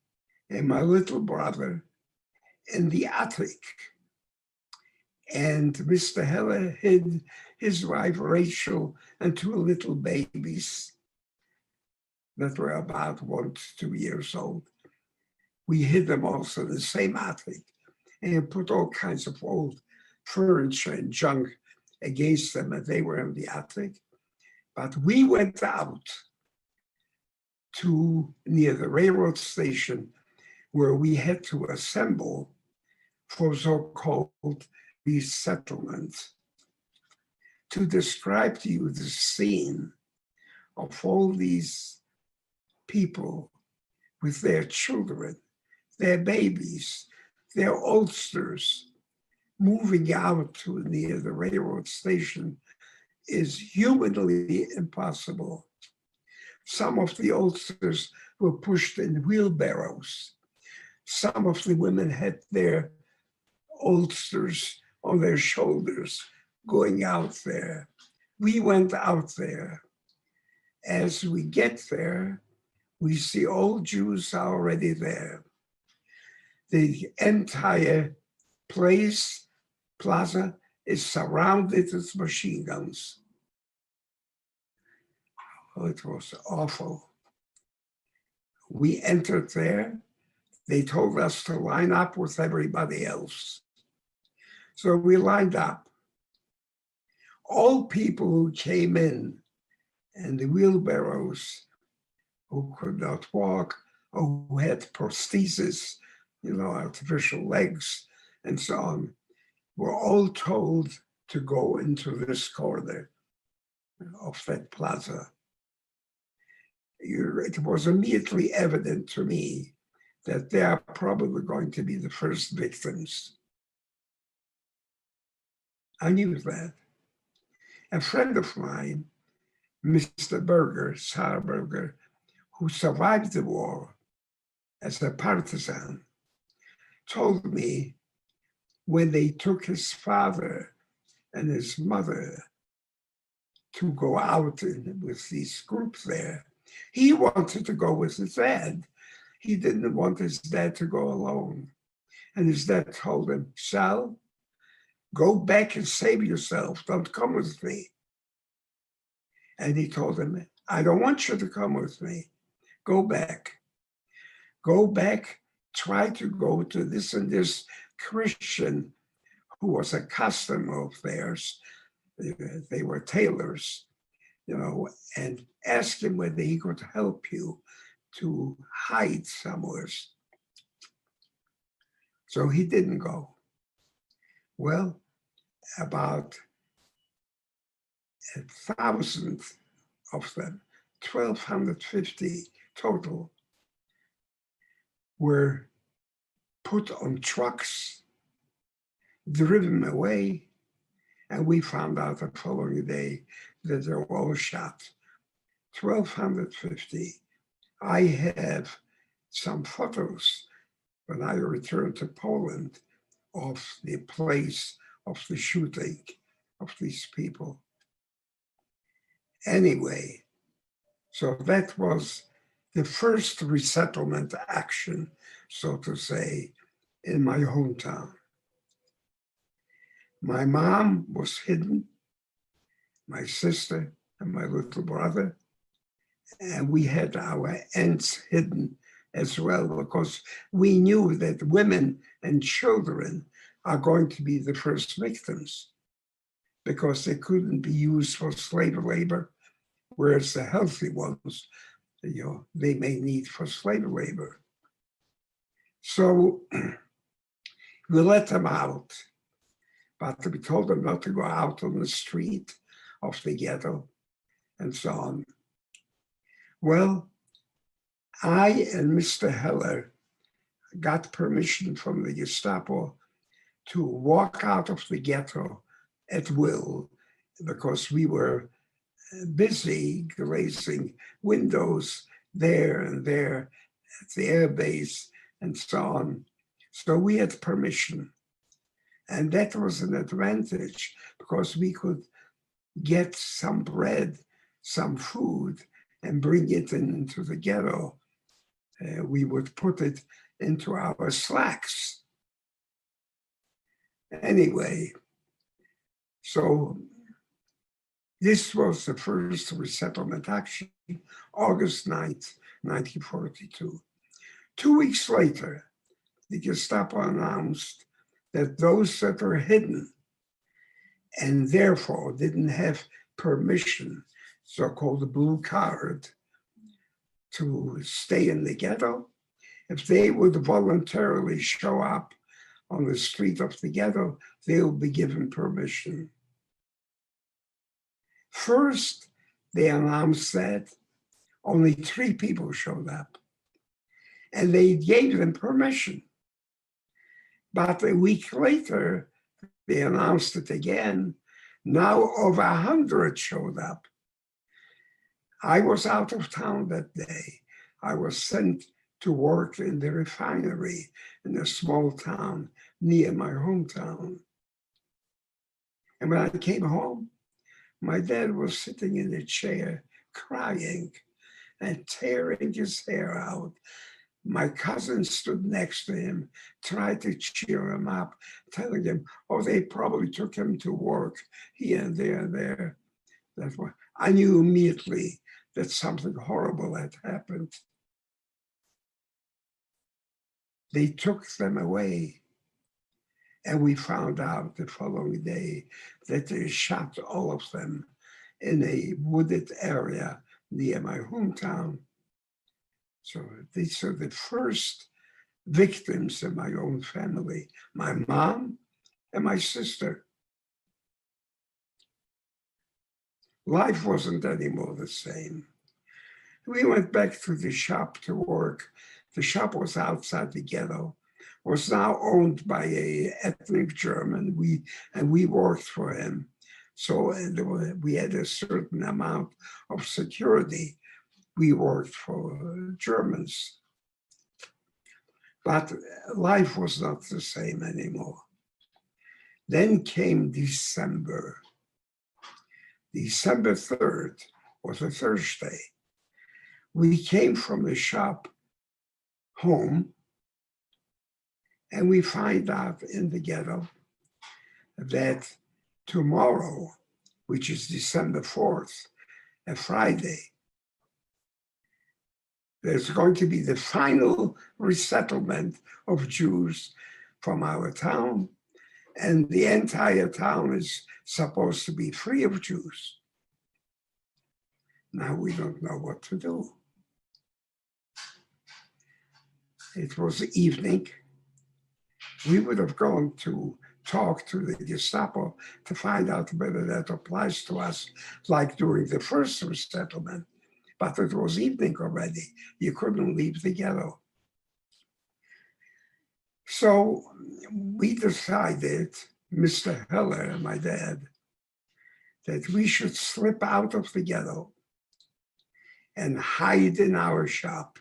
Speaker 2: and my little brother in the attic. And Mr. Heller hid his wife, Rachel, and 2 little babies that were about 1 to 2 years old. We hid them also in the same attic and put all kinds of old furniture and junk against them, and they were in the attic. But we went out to near the railroad station where we had to assemble for so-called resettlement. To describe to you the scene of all these people with their children, their babies, their oldsters, moving out to near the railroad station is humanly impossible. Some of the oldsters were pushed in wheelbarrows. Some of the women had their oldsters on their shoulders going out there. We went out there. As we get there, we see all Jews are already there. The entire plaza is surrounded with machine guns. Oh, it was awful. We entered there. They told us to line up with everybody else. So we lined up. All people who came in and the wheelbarrows, who could not walk, or who had prostheses, artificial legs and so on, were all told to go into this corner of that plaza. It was immediately evident to me that they are probably going to be the first victims. I knew that. A friend of mine, Mr. Berger, Saarberger, who survived the war as a partisan, told me when they took his father and his mother to go out with these groups there, he wanted to go with his dad. He didn't want his dad to go alone. And his dad told him, Sal, go back and save yourself. Don't come with me. And he told him, I don't want you to come with me. Go back. Go back, try to go to this and this Christian who was a customer of theirs. They were tailors, and ask him whether he could help you to hide somewhere. So he didn't go. Well, about 1,000 of them, 1,250 total, were put on trucks, driven away, and we found out the following day that they were all shot. 1,250. I have some photos when I returned to Poland of the place of the shooting of these people. Anyway, so that was the first resettlement action, so to say, in my hometown. My mom was hidden, my sister and my little brother, and we had our aunts hidden as well, because we knew that women and children are going to be the first victims, because they couldn't be used for slave labor, whereas the healthy ones, they may need for slave labor. So we let them out, but we told them not to go out on the street of the ghetto and so on. Well, I and Mr. Heller got permission from the Gestapo to walk out of the ghetto at will, because we were busy glazing windows there and there at the air base and so on. So we had permission. And that was an advantage, because we could get some bread, some food, and bring it into the ghetto. We would put it into our slacks. Anyway, so this was the first resettlement action, August 9th, 1942. 2 weeks later, the Gestapo announced that those that were hidden and therefore didn't have permission, so-called blue card, to stay in the ghetto, if they would voluntarily show up on the street of the ghetto, they will be given permission. First, they announced that only 3 people showed up, and they gave them permission. But a week later, they announced it again. Now over 100 showed up. I was out of town that day. I was sent to work in the refinery in a small town near my hometown. And when I came home, my dad was sitting in a chair crying and tearing his hair out. My cousin stood next to him, tried to cheer him up, telling him, oh, they probably took him to work here and there and there. That's why I knew immediately that something horrible had happened. They took them away, and we found out the following day that they shot all of them in a wooded area near my hometown. So these are the first victims in my own family, my mom and my sister. Life wasn't anymore the same. We went back to the shop to work. The shop was outside the ghetto, was now owned by a ethnic German. We worked for him. So we had a certain amount of security. We worked for Germans. But life was not the same anymore. Then came December. December 3rd was a Thursday. We came from the shop home, and we find out in the ghetto that tomorrow, which is December 4th, a Friday, there's going to be the final resettlement of Jews from our town, and the entire town is supposed to be free of Jews. Now we don't know what to do. It was evening. We would have gone to talk to the Gestapo to find out whether that applies to us, like during the first resettlement. But it was evening already. You couldn't leave the ghetto. So we decided, Mr. Heller and my dad, that we should slip out of the ghetto and hide in our shop.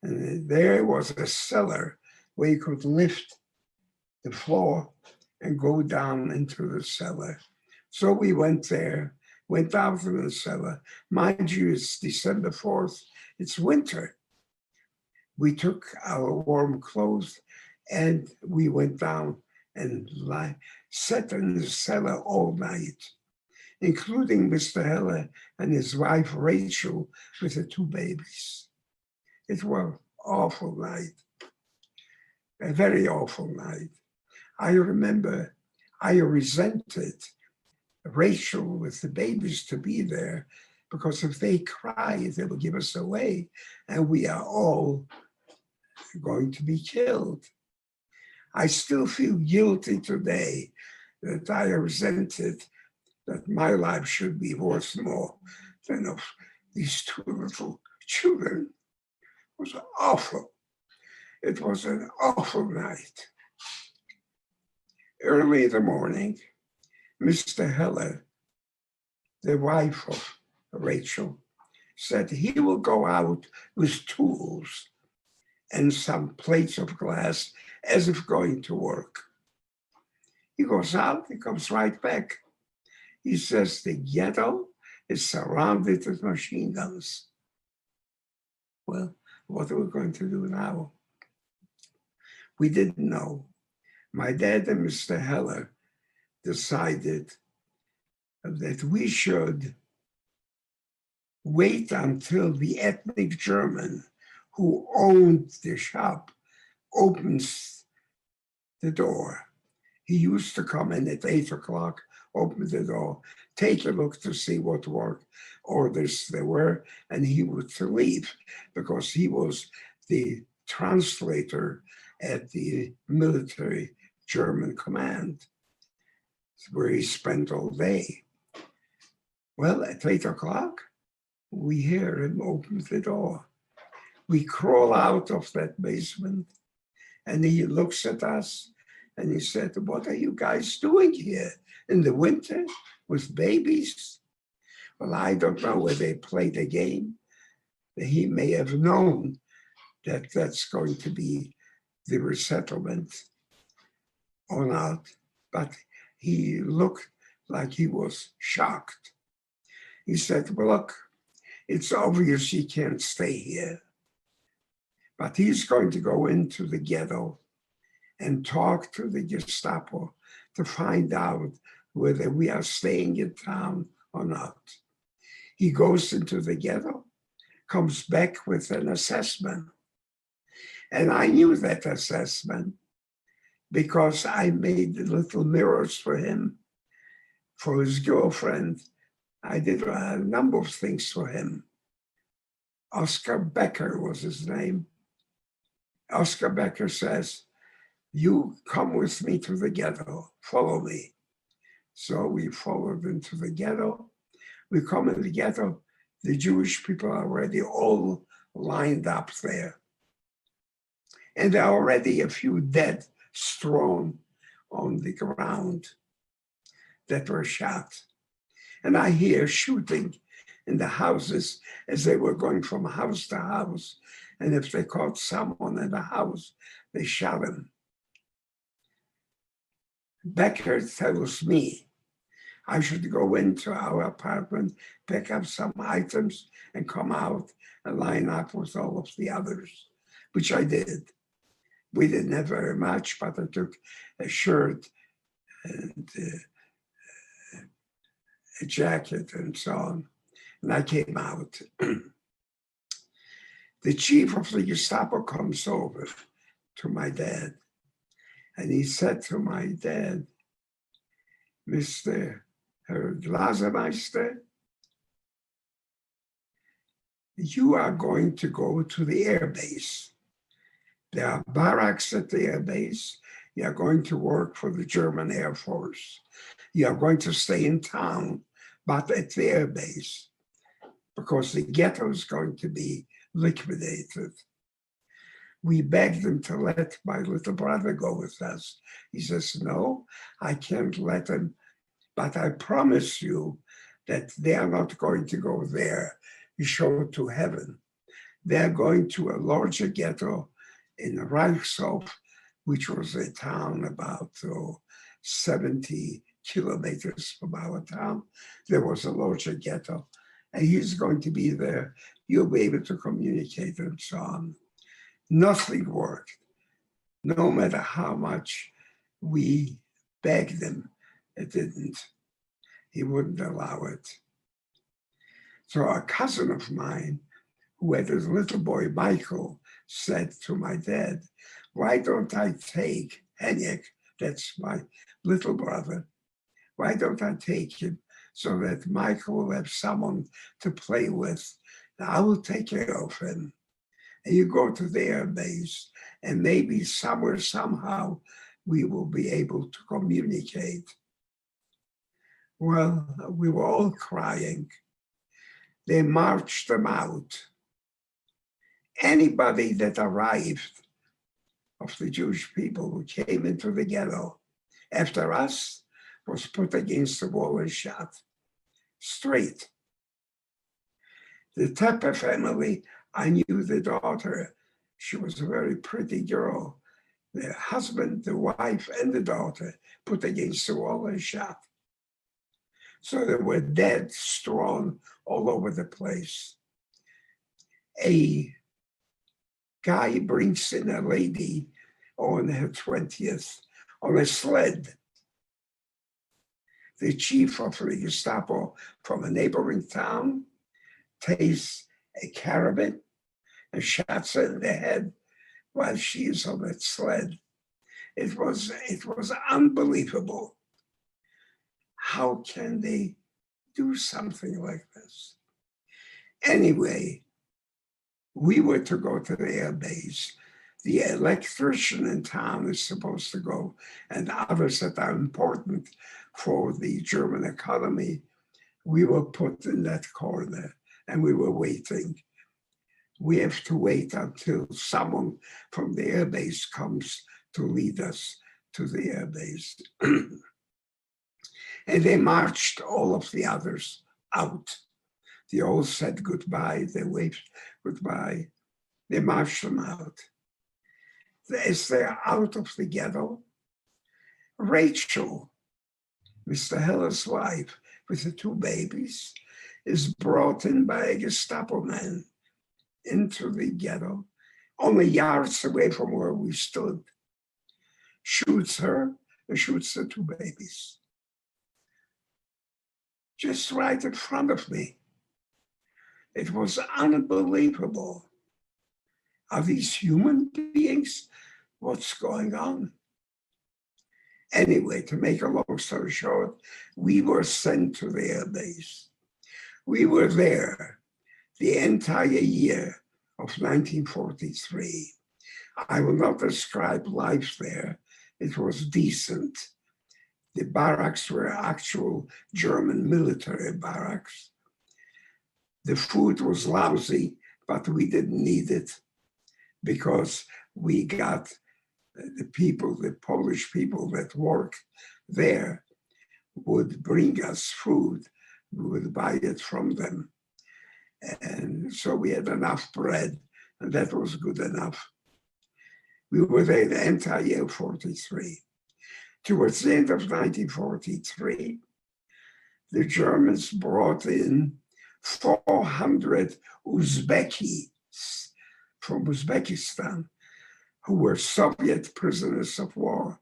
Speaker 2: And there was a cellar where you could lift the floor and go down into the cellar. So we went there, went down to the cellar. Mind you, it's December 4th, it's winter. We took our warm clothes and we went down and sat in the cellar all night, including Mr. Heller and his wife Rachel with the 2 babies. It was an awful night, a very awful night. I remember I resented Rachel with the babies to be there, because if they cry, they will give us away and we are all going to be killed. I still feel guilty today that I resented that my life should be worth more than of these 2 little children. It was awful. It was an awful night. Early in the morning, Mr. Heller, the wife of Rachel, said he will go out with tools and some plates of glass as if going to work. He goes out, he comes right back. He says the ghetto is surrounded with machine guns. Well, what are we going to do now? We didn't know. My dad and Mr. Heller decided that we should wait until the ethnic German who owned the shop opens the door. He used to come in at 8 o'clock, open the door, take a look to see what work orders there were, and he would leave because he was the translator at the military German command, where he spent all day. Well, at 8 o'clock, we hear him open the door. We crawl out of that basement, and he looks at us, and he said, "What are you guys doing here in the winter with babies?" Well, I don't know whether they played a game. He may have known that that's going to be the resettlement or not, but he looked like he was shocked. He said, "Well, look, it's obvious he can't stay here, but he's going to go into the ghetto and talk to the Gestapo to find out whether we are staying in town or not. He goes into the ghetto, comes back with an assessment. And I knew that assessment because I made little mirrors for him, for his girlfriend. I did a number of things for him. Oskar Becker was his name. Oskar Becker says, "You come with me to the ghetto, follow me." So we followed into the ghetto. We come in the ghetto, the Jewish people are already all lined up there. And there are already a few dead strewn on the ground that were shot. And I hear shooting in the houses as they were going from house to house. And if they caught someone in the house, they shot him. Becker tells me I should go into our apartment, pick up some items, and come out and line up with all of the others, which I did. We didn't have very much, but I took a shirt and a jacket and so on, and I came out. The chief of the Gestapo comes over to my dad, and he said to my dad, "Mr. Glasermeister, you are going to go to the air base. There are barracks at the air base. You are going to work for the German Air Force. You are going to stay in town, but at the air base, because the ghetto is going to be liquidated." We begged him to let my little brother go with us. He says, "No, I can't let him, but I promise you that they are not going to go there, you show to heaven. They're going to a larger ghetto in Reichshof, which was a town about 70 kilometers from our town. There was a larger ghetto, and he's going to be there. You'll be able to communicate," and so on. Nothing worked. No matter how much we begged him, it didn't. He wouldn't allow it. So a cousin of mine, who had his little boy Michael, said to my dad, "Why don't I take Henrik," that's my little brother, "why don't I take him so that Michael will have someone to play with? I will take care of him. And you go to the air base, and maybe somewhere, somehow, we will be able to communicate." Well, we were all crying. They marched them out. Anybody that arrived of the Jewish people who came into the ghetto after us was put against the wall and shot straight. The Tepe family, I knew the daughter. She was a very pretty girl. The husband, the wife, and the daughter put against the wall and shot. So there were dead strewn all over the place. A guy brings in a lady on her 20th on a sled. The chief of the Gestapo from a neighboring town takes a carabin and shots her in the head while she is on that sled. It was unbelievable. How can they do something like this? Anyway, we were to go to the air base. The electrician in town is supposed to go, and others that are important for the German economy. We were put in that corner, and we were waiting. We have to wait until someone from the air base comes to lead us to the air base. And they marched all of the others out. They all said goodbye. They waved goodbye. They marched them out. As they're out of the ghetto, Rachel, Mr. Heller's wife, with the two babies, is brought in by a Gestapo man into the ghetto, only yards away from where we stood, shoots her and shoots the two babies. Just right in front of me. It was unbelievable. Are these human beings? What's going on? Anyway, to make a long story short, we were sent to the air base. We were there the entire year of 1943. I will not describe life there. It was decent. The barracks were actual German military barracks. The food was lousy, but we didn't need it because we got the Polish people that work there would bring us food. We would buy it from them. And so we had enough bread, and that was good enough. We were there the entire year of 43. Towards the end of 1943, the Germans brought in 400 Uzbekis from Uzbekistan who were Soviet prisoners of war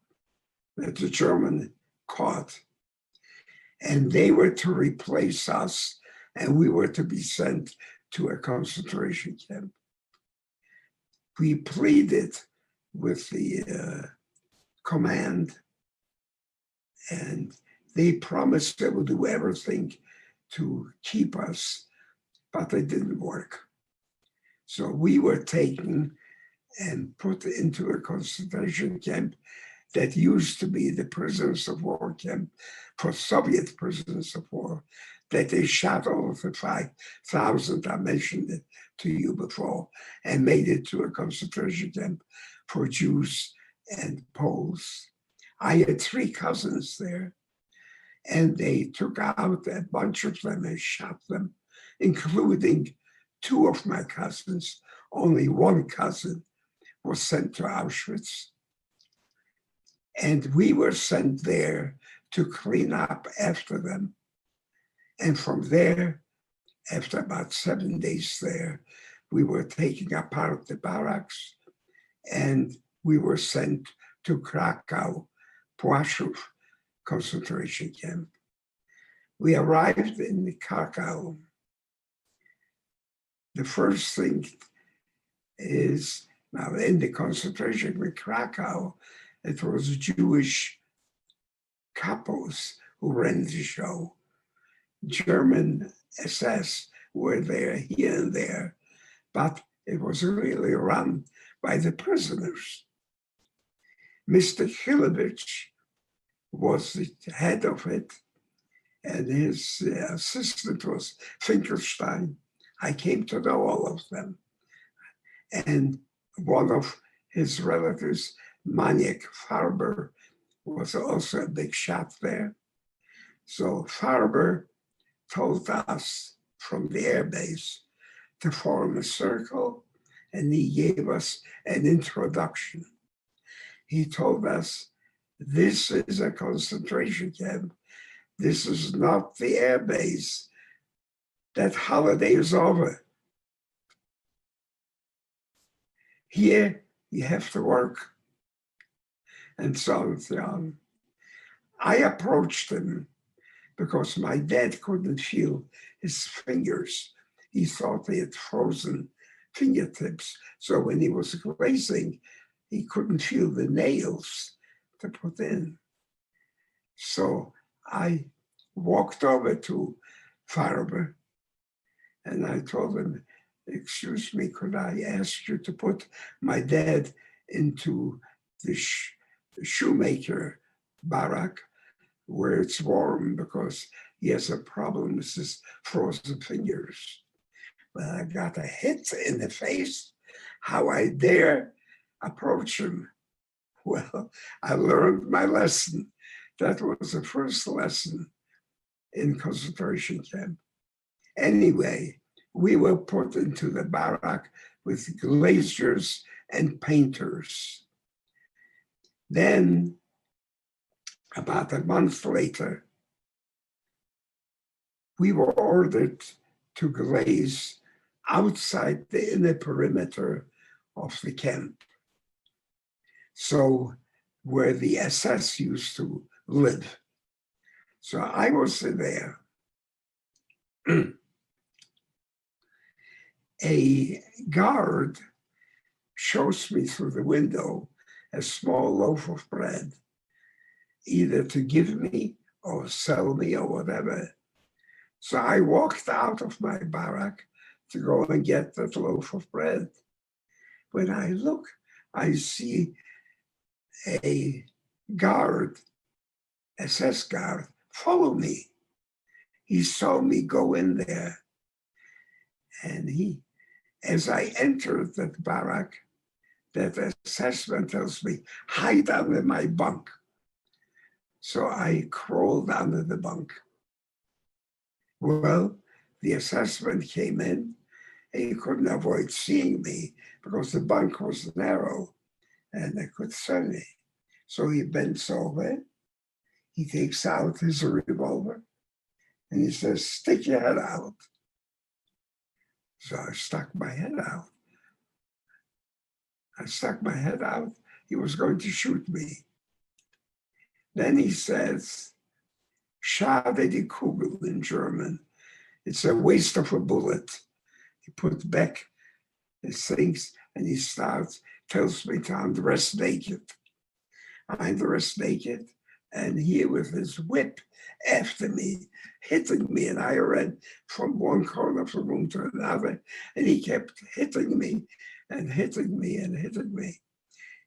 Speaker 2: that the German caught. And they were to replace us, and we were to be sent to a concentration camp. We pleaded with the command, and they promised they would do everything to keep us, but it didn't work. So we were taken and put into a concentration camp that used to be the prisoners of war camp for Soviet prisoners of war, that they shot all of the 5,000, I mentioned it to you before, and made it to a concentration camp for Jews and Poles. I had 3 cousins there, and they took out a bunch of them and shot them, including 2 of my cousins. Only 1 cousin was sent to Auschwitz. And we were sent there to clean up after them. And from there, after about 7 days there, we were taken apart the barracks, and we were sent to Krakow, Płaszów concentration camp. We arrived in Krakow. The first thing is, now in the concentration camp in Krakow, it was Jewish couples who ran the show. German SS were there here and there, but it was really run by the prisoners. Mr. Hilevich was the head of it, and his assistant was Finkelstein. I came to know all of them. And one of his relatives, Maniek Farber, was also a big shot there. So Farber told us from the airbase to form a circle, and he gave us an introduction. He told us, this is a concentration camp. This is not the airbase. That holiday is over. Here, you have to work. And so on. I approached him because my dad couldn't feel his fingers. He thought he had frozen fingertips. So when he was glazing, he couldn't feel the nails to put in. So I walked over to Farber and I told him, excuse me, could I ask you to put my dad into the shoemaker barrack where it's warm because he has a problem with his frozen fingers. But I got a hit in the face. How I dare approach him? Well, I learned my lesson. That was the first lesson in concentration camp. Anyway, we were put into the barrack with glaziers and painters. Then, about a month later, we were ordered to glaze outside the inner perimeter of the camp. So where the SS used to live. So I was there. A guard shows me through the window a small loaf of bread, either to give me or sell me or whatever. So I walked out of my barrack to go and get that loaf of bread. When I look, I see a guard, SS guard, follow me. He saw me go in there. And as I entered that barrack, that assessment tells me, hide under my bunk. So I crawled under the bunk. Well, the assessment came in, and he couldn't avoid seeing me because the bunk was narrow and I could see me. So he bends over, he takes out his revolver, and he says, stick your head out. So I stuck my head out. He was going to shoot me. Then he says, schade die Kugel in German. It's a waste of a bullet. He puts back his things and he tells me to undress naked. I undressed naked, and he with his whip after me, hitting me, and I ran from one corner of the room to another, and he kept hitting me and hitting me and hitting me.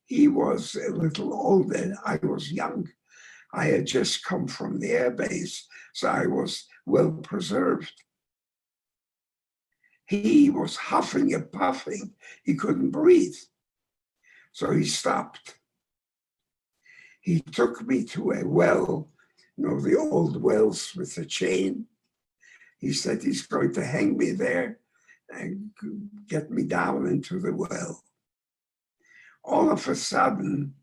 Speaker 2: He was a little older, I was young. I had just come from the air base, so I was well preserved. He was huffing and puffing. He couldn't breathe. So he stopped. He took me to a well, the old wells with the chain. He said he's going to hang me there and get me down into the well. All of a sudden,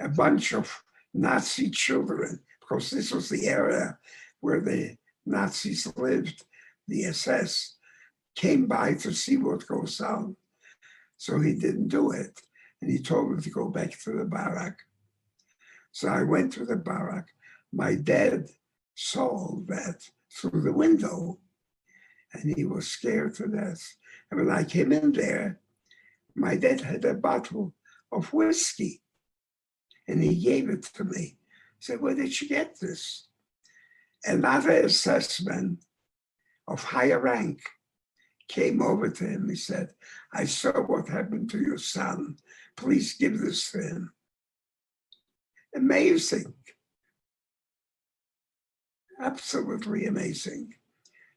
Speaker 2: a bunch of Nazi children, because this was the area where the Nazis lived, the SS, came by to see what goes on. So he didn't do it. And he told me to go back to the barrack. So I went to the barrack. My dad saw that through the window, and he was scared to death. And when I came in there, my dad had a bottle of whiskey, and he gave it to me. I said, where did you get this? Another assessment of higher rank came over to him. He said, I saw what happened to your son. Please give this to him. Amazing. Absolutely amazing.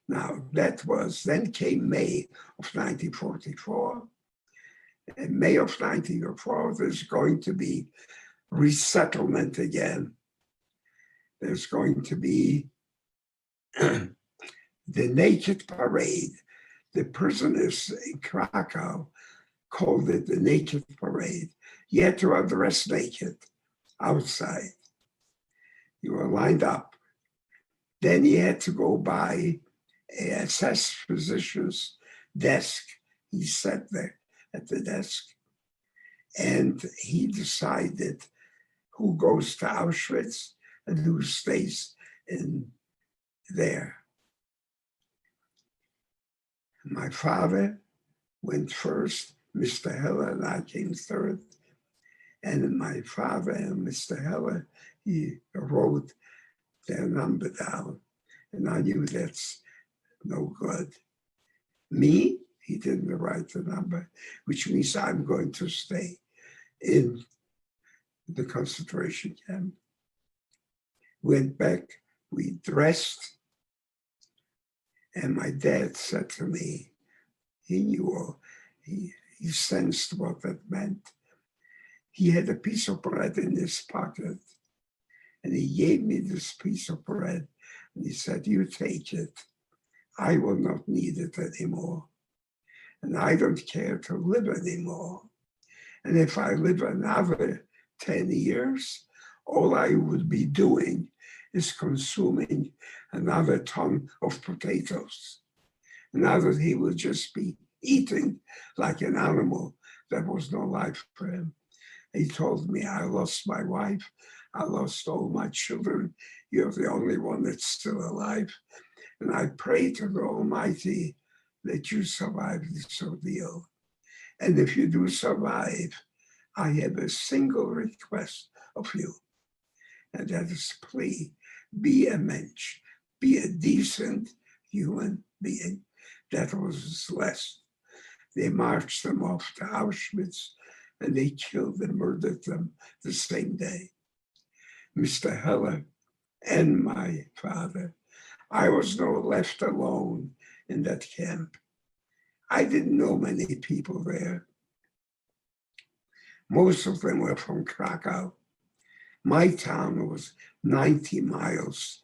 Speaker 2: Now, then came May of 1944. In May of 1944, there's going to be resettlement again. There's going to be the naked parade. The prisoners in Krakow called it the naked parade. You had to undress naked outside. You were lined up. Then you had to go by a SS physician's desk. He sat there at the desk, and he decided who goes to Auschwitz and who stays in there. My father went first, Mr. Heller and I came third. And my father and Mr. Heller, he wrote their number down. And I knew that's no good. Me, he didn't write the number, which means I'm going to stay in the concentration camp. Went back, we dressed, and my dad said to me, he knew, he sensed what that meant. He had a piece of bread in his pocket, and he gave me this piece of bread, and he said, you take it. I will not need it anymore, and I don't care to live anymore. And if I live another 10 years, all I would be doing is consuming another ton of potatoes. In other words, he would just be eating like an animal. There was no life for him. He told me, I lost my wife, I lost all my children. You're the only one that's still alive. And I pray to the Almighty that you survive this ordeal. And if you do survive, I have a single request of you, and that is please be a mensch, be a decent human being. That was his last. They marched them off to Auschwitz and they killed and murdered them the same day. Mr. Heller and my father, I was now left alone in that camp. I didn't know many people there. Most of them were from Krakow. My town was 90 miles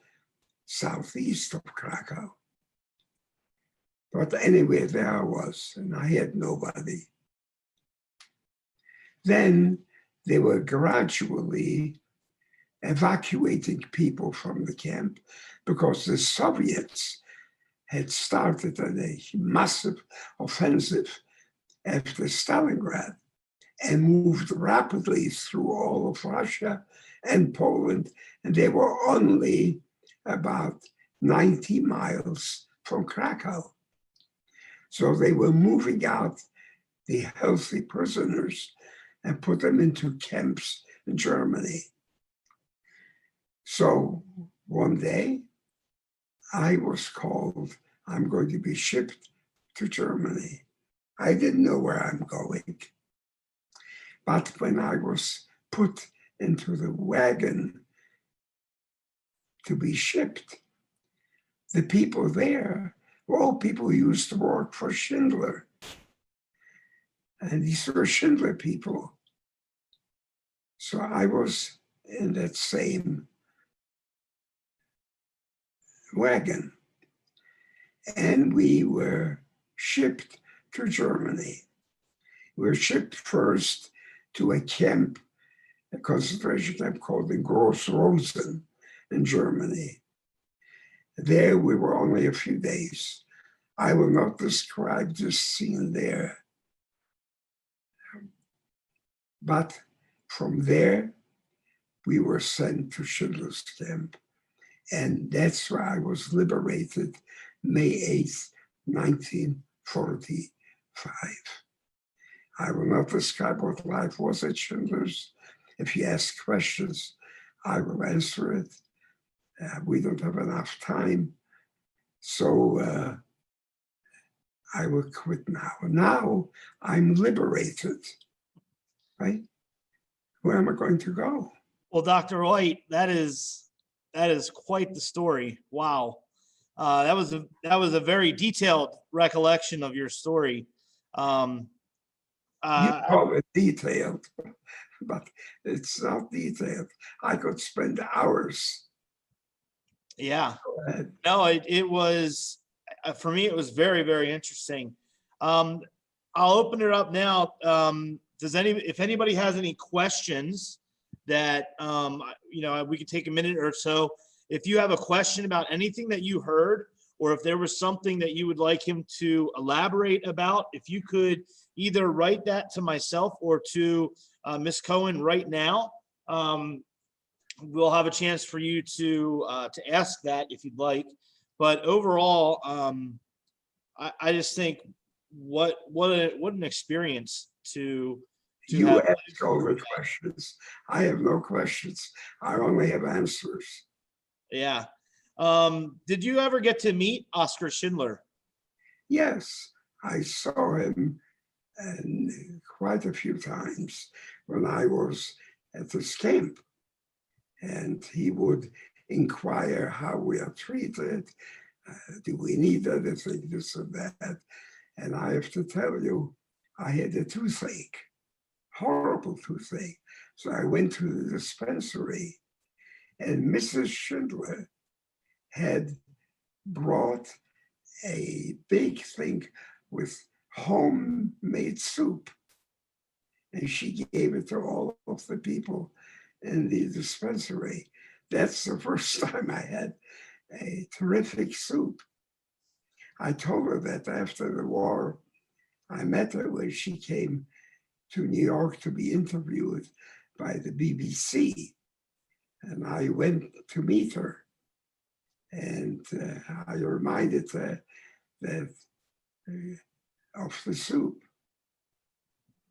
Speaker 2: southeast of Krakow. But anyway, there I was, and I had nobody. Then they were gradually evacuating people from the camp because the Soviets had started a massive offensive after Stalingrad and moved rapidly through all of Russia and Poland, and they were only about 90 miles from Krakow. So they were moving out the healthy prisoners and put them into camps in Germany. So one day I was called, I'm going to be shipped to Germany. I didn't know where I'm going. But when I was put into the wagon to be shipped, the people there were all people who used to work for Schindler. And these were Schindler people. So I was in that same wagon. And we were shipped to Germany. We were shipped first to a camp, a concentration camp called the Gross Rosen in Germany. There we were only a few days. I will not describe this scene there. But from there, we were sent to Schindler's camp. And that's where I was liberated May 8th, 1945. I will not describe what life was at Schindler's. If you ask questions, I will answer it. We don't have enough time. So I will quit now. Now I'm liberated, right? Where am I going to go?
Speaker 1: Well, Dr. White, that is quite the story. Wow. That was a very detailed recollection of your story.
Speaker 2: You call it detailed, but it's not detailed. I could spend hours.
Speaker 1: Yeah. No, it was, for me, it was very, very interesting. I'll open it up now. If anybody has any questions that, we could take a minute or so. If you have a question about anything that you heard, or if there was something that you would like him to elaborate about, if you could either write that to myself or to Ms. Cohen right now, we'll have a chance for you to ask that if you'd like. But overall, I just think what an experience to
Speaker 2: you
Speaker 1: have.
Speaker 2: ask all the questions. I have no questions. I only have answers.
Speaker 1: Yeah. Did you ever get to meet Oskar Schindler?
Speaker 2: Yes, I saw him quite a few times when I was at this camp. And he would inquire how we are treated. Do we need anything, this and that? And I have to tell you, I had a toothache, horrible toothache. So I went to the dispensary, and Mrs. Schindler had brought a big thing with homemade soup. And she gave it to all of the people in the dispensary. That's the first time I had a terrific soup. I told her that after the war, I met her when she came to New York to be interviewed by the BBC. And I went to meet her. And I reminded her that of the soup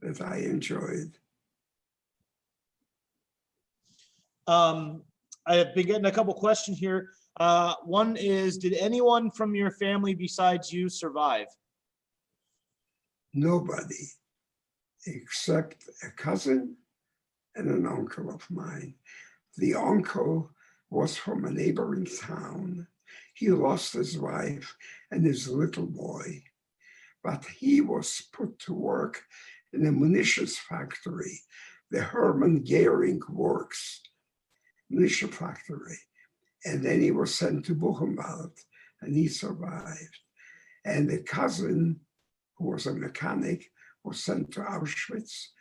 Speaker 2: that I enjoyed.
Speaker 1: I have been getting a couple questions here. One is, did anyone from your family besides you survive?
Speaker 2: Nobody except a cousin and an uncle of mine. The uncle was from a neighboring town. He lost his wife and his little boy, but he was put to work in a munitions factory, the Hermann Goering Works munition factory. And then he was sent to Buchenwald, and he survived. And the cousin, who was a mechanic, was sent to Auschwitz,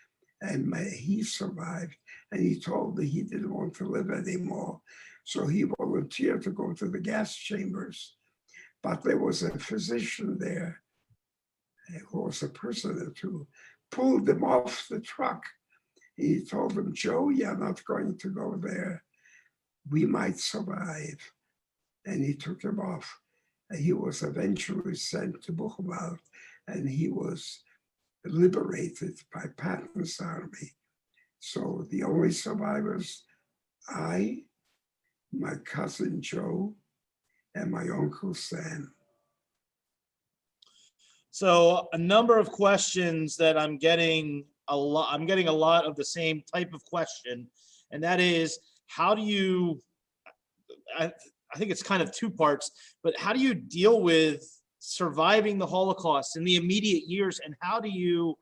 Speaker 2: and he survived. And he told me he didn't want to live anymore. So he volunteered to go to the gas chambers. But there was a physician there who was a prisoner who pulled them off the truck. He told them, Joe, you're not going to go there. We might survive. And he took him off. And he was eventually sent to Buchenwald, and he was liberated by Patton's army. So the only survivors, I, my cousin Joe, and my uncle Sam.
Speaker 1: So a number of questions that I'm getting a lot of the same type of question, and that is, how do you, I think it's kind of two parts, but how do you deal with surviving the Holocaust in the immediate years, and how do you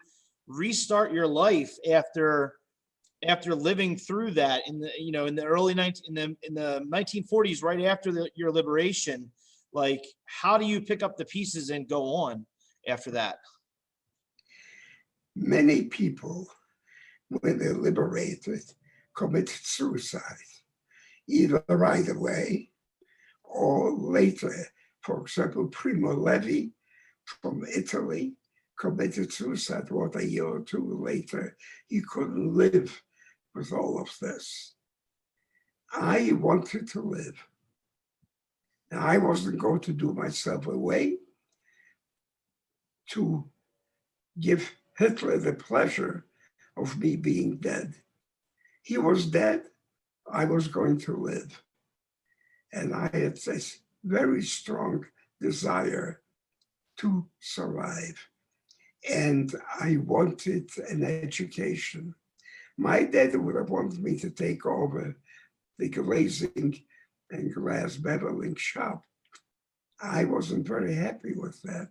Speaker 1: restart your life after living through that in the early 1940s, right after your liberation? Like, how do you pick up the pieces and go on after that?
Speaker 2: Many people, when they're liberated, committed suicide, either right away or later. For example, Primo Levi from Italy committed suicide, a year or two later. He couldn't live with all of this. I wanted to live. And I wasn't going to do myself away to give Hitler the pleasure of me being dead. He was dead. I was going to live. And I had this very strong desire to survive. And I wanted an education. My dad would have wanted me to take over the glazing and glass beveling shop. I wasn't very happy with that.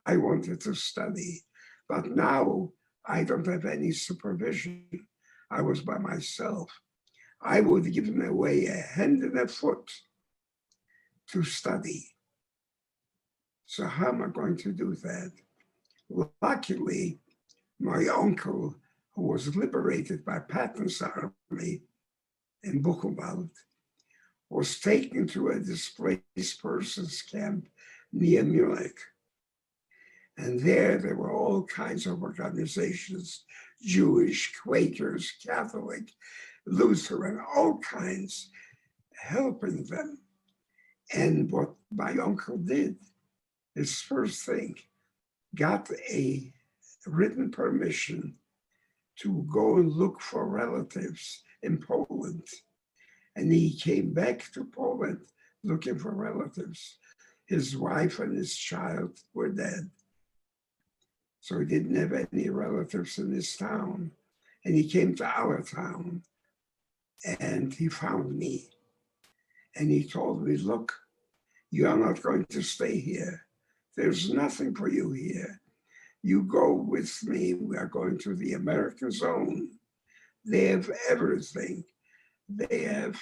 Speaker 2: I wanted to study. But now I don't have any supervision. I was by myself. I would give them away a hand and a foot to study. So how am I going to do that? Luckily, my uncle, who was liberated by Patton's army in Buchenwald, was taken to a displaced persons camp near Munich. And there were all kinds of organizations, Jewish, Quakers, Catholic, Lutheran, all kinds, helping them. And what my uncle did, his first thing, got a written permission to go and look for relatives in Poland. And he came back to Poland looking for relatives. His wife and his child were dead. So he didn't have any relatives in his town. And he came to our town and he found me. And he told me, look, you are not going to stay here. There's nothing for you here. You go with me. We are going to the American zone. They have everything. They have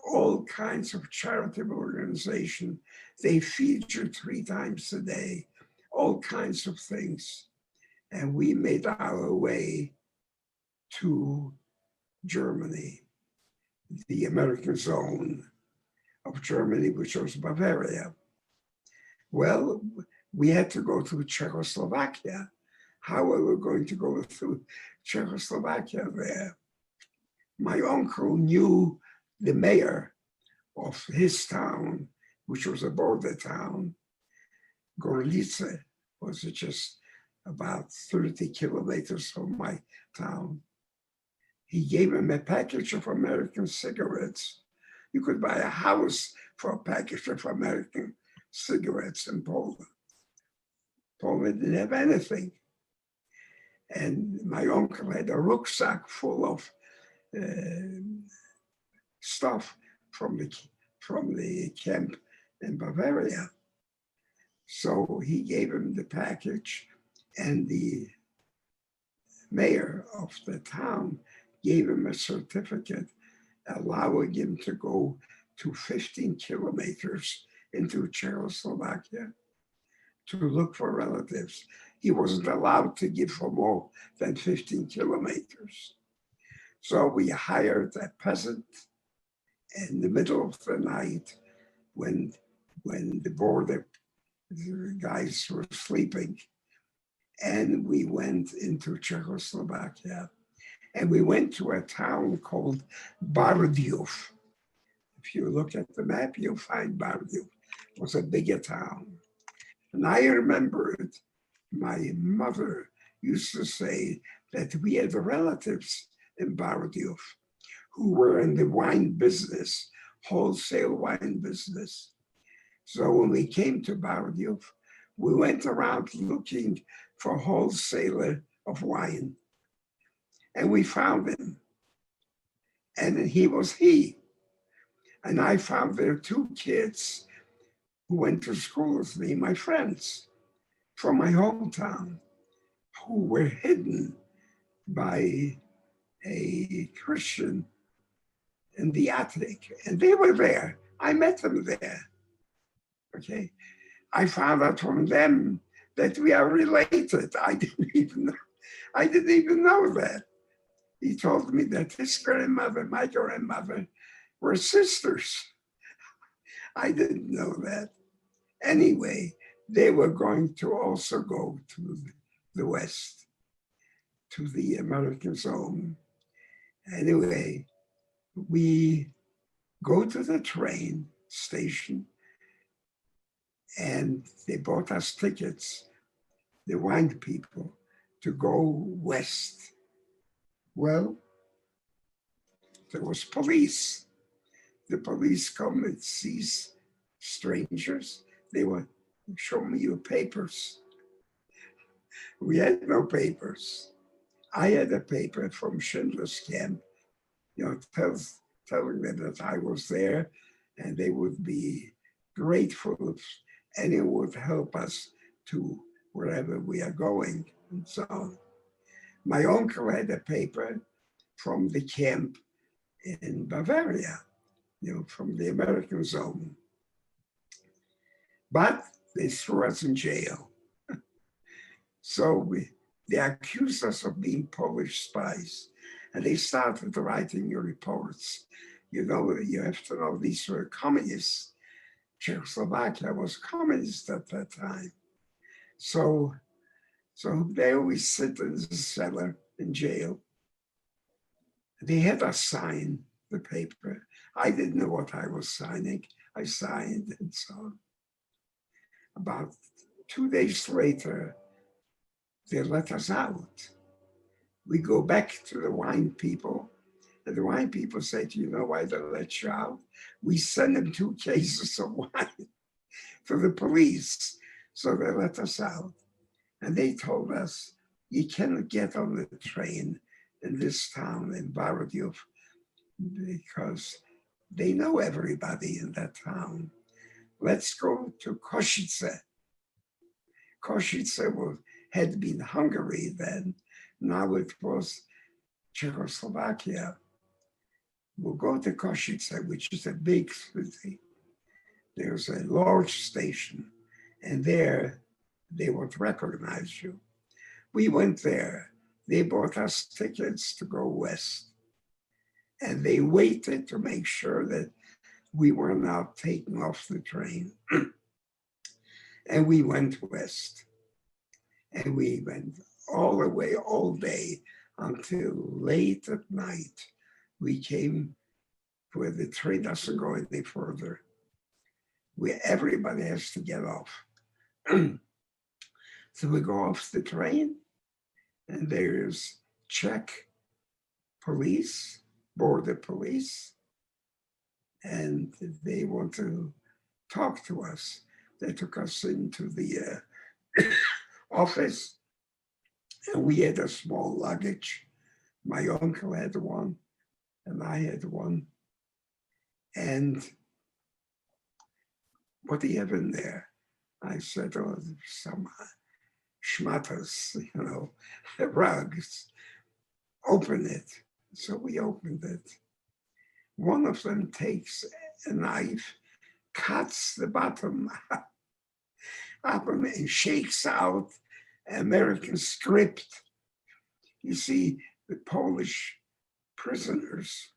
Speaker 2: all kinds of charitable organization. They feed you 3 times a day, all kinds of things. And we made our way to Germany, the American zone of Germany, which was Bavaria. Well, we had to go to Czechoslovakia. How were we going to go through Czechoslovakia there? My uncle knew the mayor of his town, which was a border town, Gorlice, was just about 30 kilometers from my town. He gave him a package of American cigarettes. You could buy a house for a package of American cigarettes in Poland. Poland didn't have anything. And my uncle had a rucksack full of stuff from the camp in Bavaria. So he gave him the package, and the mayor of the town gave him a certificate allowing him to go to 15 kilometers into Czechoslovakia to look for relatives. He wasn't allowed to give for more than 15 kilometers. So we hired a peasant in the middle of the night when the border guys were sleeping. And we went into Czechoslovakia. And we went to a town called Bardejov. If you look at the map, you'll find Bardejov. It was a bigger town. And I remembered my mother used to say that we had relatives in Bardejov who were in the wine business, wholesale wine business. So when we came to Bardejov, we went around looking for a wholesaler of wine. And we found him. And he was he. And I found there 2 kids who went to school with me, my friends from my hometown, who were hidden by a Christian in the attic. And they were there. I met them there. Okay. I found out from them that we are related. I didn't even know that. He told me that his grandmother, my grandmother, were sisters. I didn't know that. Anyway, they were going to also go to the West, to the American zone. Anyway, we go to the train station and they bought us tickets, the wine people, to go west. Well, there was police. The police come and seize strangers. They would show me your papers. We had no papers. I had a paper from Schindler's camp, telling them that I was there and they would be grateful if anyone would help us to wherever we are going and so on. My uncle had a paper from the camp in Bavaria, from the American zone. But they threw us in jail. So they accused us of being Polish spies. And they started writing reports. You have to know these were communists. Czechoslovakia was communist at that time. So they always sit in the cellar in jail. They had us sign the paper. I didn't know what I was signing. I signed and so on. About 2 days later, they let us out. We go back to the wine people, and the wine people said, you know why they let you out? We sent them 2 cases of wine to the police. So they let us out. And they told us, you cannot get on the train in this town in Bardejov because they know everybody in that town. Let's go to Košice. Košice had been Hungary then. Now it was Czechoslovakia. We'll go to Košice, which is a big city. There's a large station, and there they would recognize you. We went there. They bought us tickets to go west. And they waited to make sure that we were not taken off the train. And we went west. And we went all the way, all day, until late at night. We came where the train doesn't go any further, where everybody has to get off. So we go off the train, and there's Czech police, border police, and they want to talk to us. They took us into the office, and we had a small luggage. My uncle had one, and I had one. And what do you have in there? I said, oh, some schmatters, rugs. Open it. So we opened it. One of them takes a knife, cuts the bottom up and shakes out American script. You see, the Polish prisoners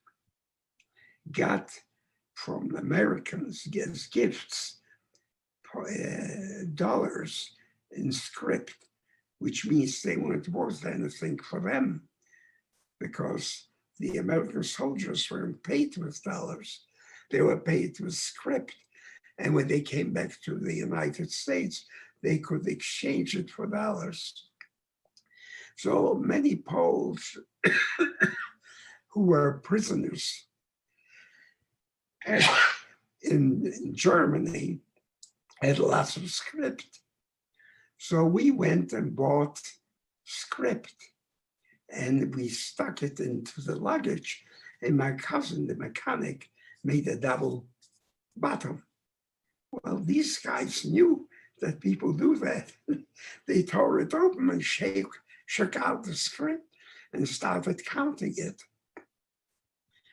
Speaker 2: got from the Americans as gifts dollars in script, which means they weren't worth anything for them because the American soldiers weren't paid with dollars. They were paid with script. And when they came back to the United States, they could exchange it for dollars. So many Poles who were prisoners in Germany had lots of script. So we went and bought script, and we stuck it into the luggage. And my cousin, the mechanic, made a double bottom. Well, these guys knew that people do that. They tore it open and shook out the script and started counting it.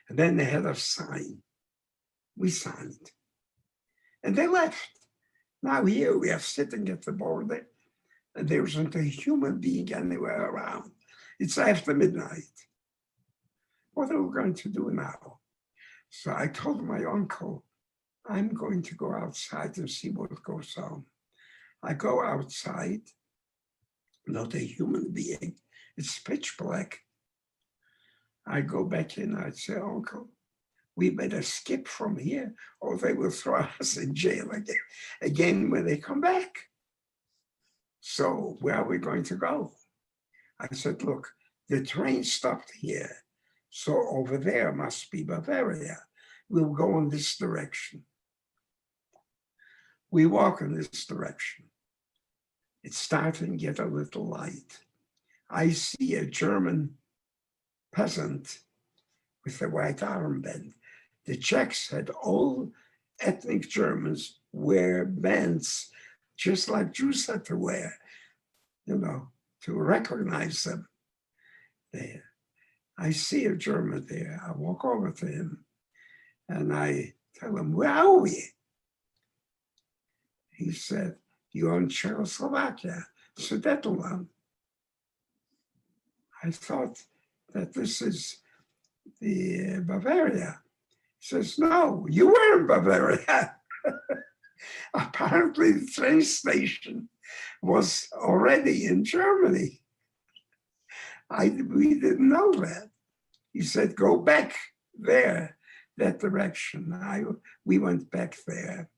Speaker 2: And then they had us sign. We signed. And they left. Now here we are sitting at the border, and there isn't a human being anywhere around. It's after midnight. What are we going to do now? So I told my uncle, I'm going to go outside and see what goes on. I go outside, not a human being. It's pitch black. I go back in, I say, Uncle, we better skip from here or they will throw us in jail again when they come back. So where are we going to go? I said, look, the train stopped here. So over there must be Bavaria. We'll go in this direction. We walk in this direction. It's starting to get a little light. I see a German peasant with a white armband. The Czechs had all ethnic Germans wear bands just like Jews had to wear, to recognize them. There. I see a German there. I walk over to him and I tell him, where are we? He said, you're in Czechoslovakia, Sudetenland. I thought that this is the Bavaria. He says, no, you were in Bavaria. Apparently the train station was already in Germany. We didn't know that. He said, go back there, that direction. We went back there.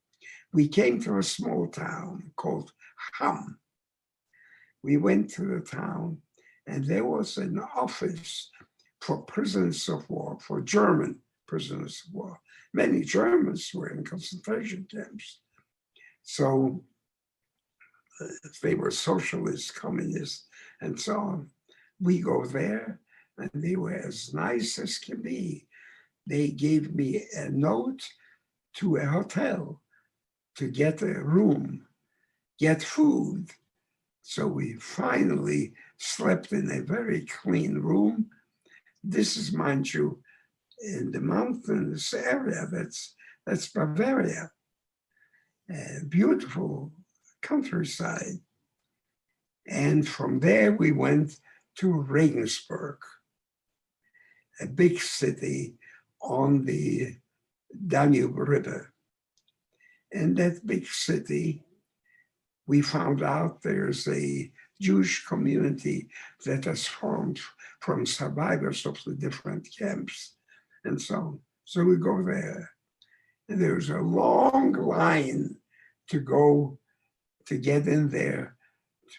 Speaker 2: We came to a small town called Ham. We went to the town, and there was an office for prisoners of war, for German prisoners of war. Many Germans were in concentration camps. So they were socialists, communists, and so on. We go there, and they were as nice as can be. They gave me a note to a hotel to get a room, get food. So we finally slept in a very clean room. This is, mind you, in the mountainous area, that's Bavaria. A beautiful countryside. And from there we went to Regensburg, a big city on the Danube River. In that big city, we found out there's a Jewish community that has formed from survivors of the different camps and so on. So we go there. And there's a long line to go to get in there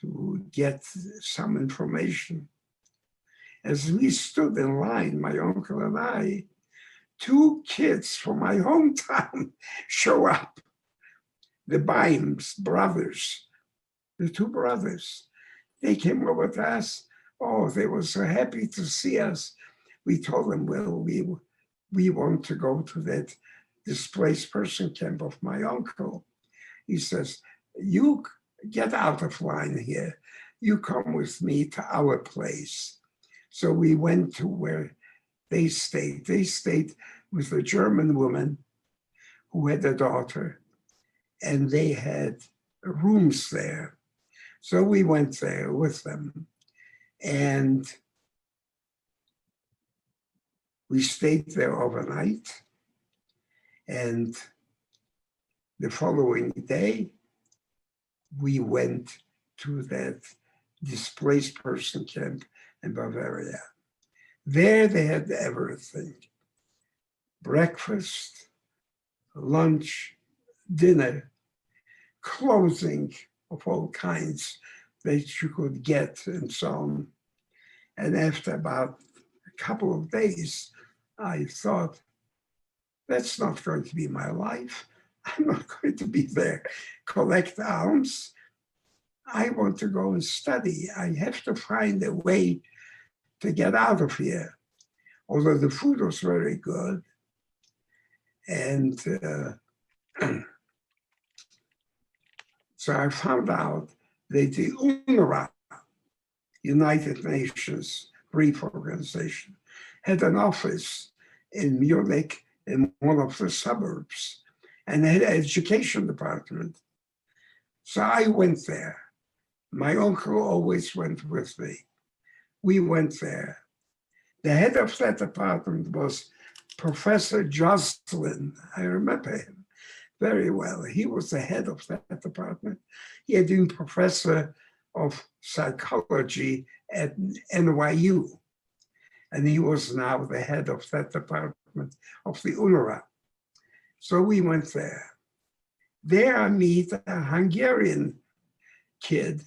Speaker 2: to get some information. As we stood in line, my uncle and I, two kids from my hometown show up. The Bimes brothers, the two brothers. They came over to us. Oh, they were so happy to see us. We told them, well, we want to go to that displaced person camp of my uncle. He says, you get out of line here. You come with me to our place. So we went to where they stayed. They stayed with a German woman who had a daughter, and they had rooms there. So we went there with them, and we stayed there overnight. And the following day, we went to that displaced person camp in Bavaria. There they had everything: breakfast, lunch, dinner, clothing of all kinds that you could get, and so on. And after about a couple of days, I thought, that's not going to be my life. I'm not going to be there, collect alms. I want to go and study. I have to find a way to get out of here. Although the food was very good. And so I found out that the UNRWA, United Nations Relief Organization, had an office in Munich in one of the suburbs, and they had an education department. So I went there. My uncle always went with me. We went there. The head of that department was Professor Jocelyn. I remember him very well. He was the head of that department. He had been professor of psychology at NYU. And he was now the head of that department of the UNRWA. So we went there. There I meet a Hungarian kid,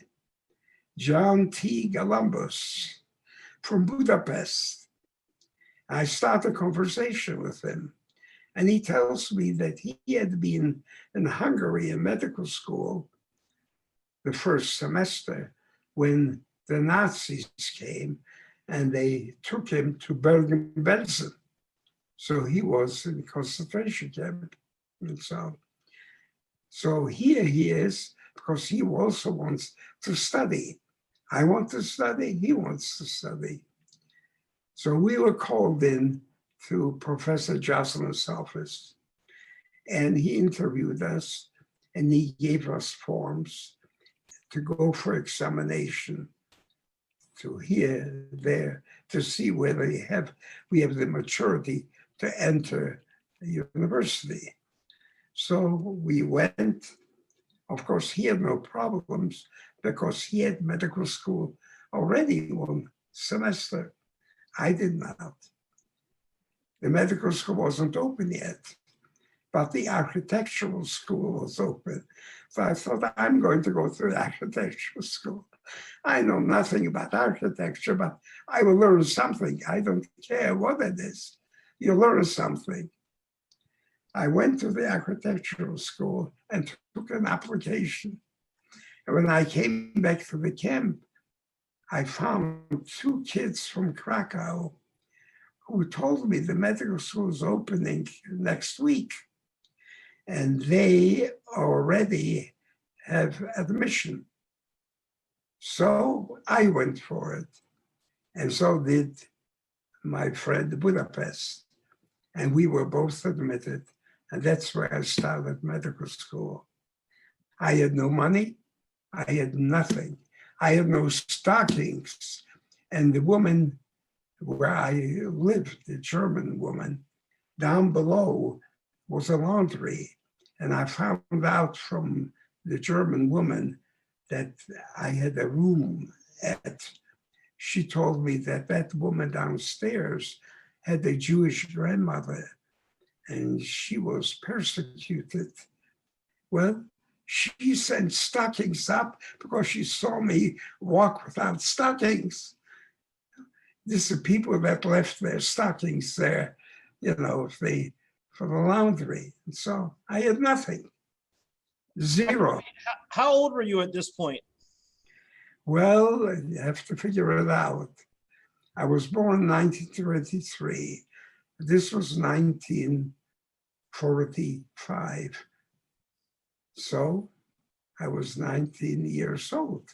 Speaker 2: John T. Galambos, from Budapest. I start a conversation with him, and he tells me that he had been in Hungary in medical school the first semester when the Nazis came and they took him to Bergen-Belsen. So he was in concentration camp and so on. So here he is, because he also wants to study. I want to study, he wants to study. So we were called in to Professor Jocelyn's office, and he interviewed us, and he gave us forms to go for examination, to here, there, to see whether we have the maturity to enter the university. So we went. Of course, he had no problems because he had medical school already one semester. I did not. The medical school wasn't open yet, but the architectural school was open. So I thought, I'm going to go to the architectural school. I know nothing about architecture, but I will learn something. I don't care what it is. You learn something. I went to the architectural school and took an application. And when I came back to the camp, I found two kids from Krakow who told me the medical school is opening next week. And they already have admission. So I went for it. And so did my friend Budapest. And we were both admitted. And that's where I started medical school. I had no money. I had nothing. I had no stockings. And the woman where I lived, the German woman, down below was a laundry. And I found out from the German woman that I had a room at. She told me that that woman downstairs had a Jewish grandmother, and she was persecuted. Well, she sent stockings up because she saw me walk without stockings. This is people that left their stockings there, for the laundry. And so I had nothing, zero.
Speaker 1: How old were you at this point?
Speaker 2: Well, you have to figure it out. I was born in 1923. This was 1945. So I was 19 years old,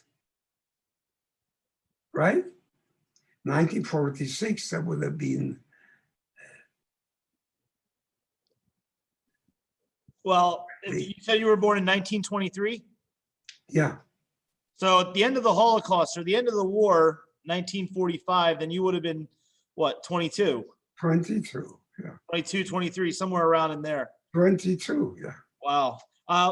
Speaker 2: right? 1946, that would have been.
Speaker 1: Well, you said you were born in 1923?
Speaker 2: Yeah,
Speaker 1: So at the end of the Holocaust or the end of the war, 1945, then you would have been, what, 22?
Speaker 2: 22, yeah.
Speaker 1: 22, 23, somewhere around in there.
Speaker 2: 22, yeah.
Speaker 1: Wow.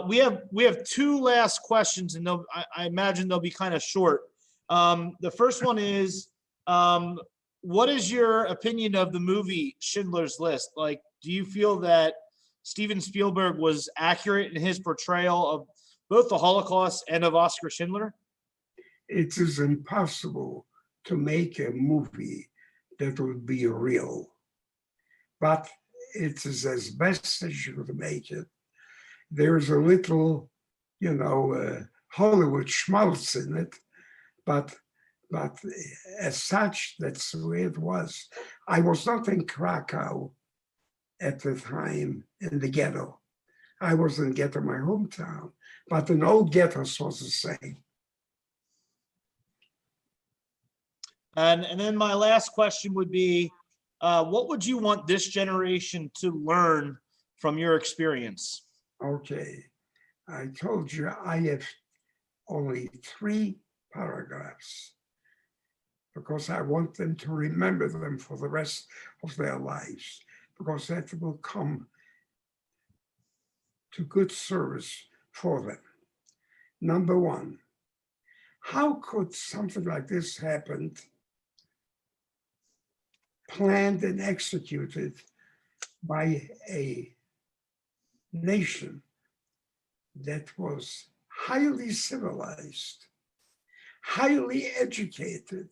Speaker 1: We have two last questions, and I imagine they'll be kind of short. The first one is, what is your opinion of the movie Schindler's List? Like, do you feel that Steven Spielberg was accurate in his portrayal of both the Holocaust and of Oskar Schindler?
Speaker 2: It is impossible to make a movie that would be real, but it is as best as you could make it. There's a little, Hollywood schmaltz in it, but as such, that's the way it was. I was not in Krakow at the time in the ghetto. I was in the ghetto, my hometown, but in old ghettos was the same.
Speaker 1: And then my last question would be, what would you want this generation to learn from your experience?
Speaker 2: Okay, I told you I have only 3 paragraphs because I want them to remember them for the rest of their lives, because that will come to good service for them. Number 1, how could something like this happen, planned and executed by a nation that was highly civilized, highly educated,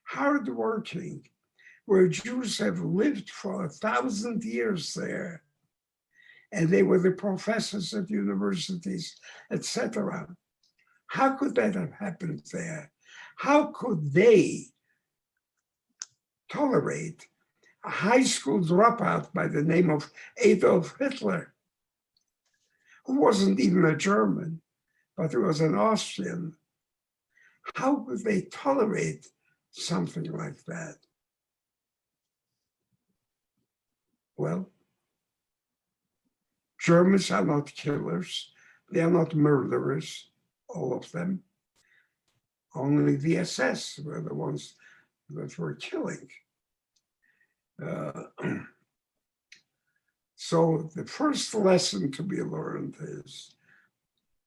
Speaker 2: hardworking, where Jews have lived for 1,000 years there, and they were the professors at universities, etc. How could that have happened there? How could they tolerate a high school dropout by the name of Adolf Hitler, who wasn't even a German, but he was an Austrian? How could they tolerate something like that? Well, Germans are not killers. They are not murderers, all of them. Only the SS were the ones that were killing. So the first lesson to be learned is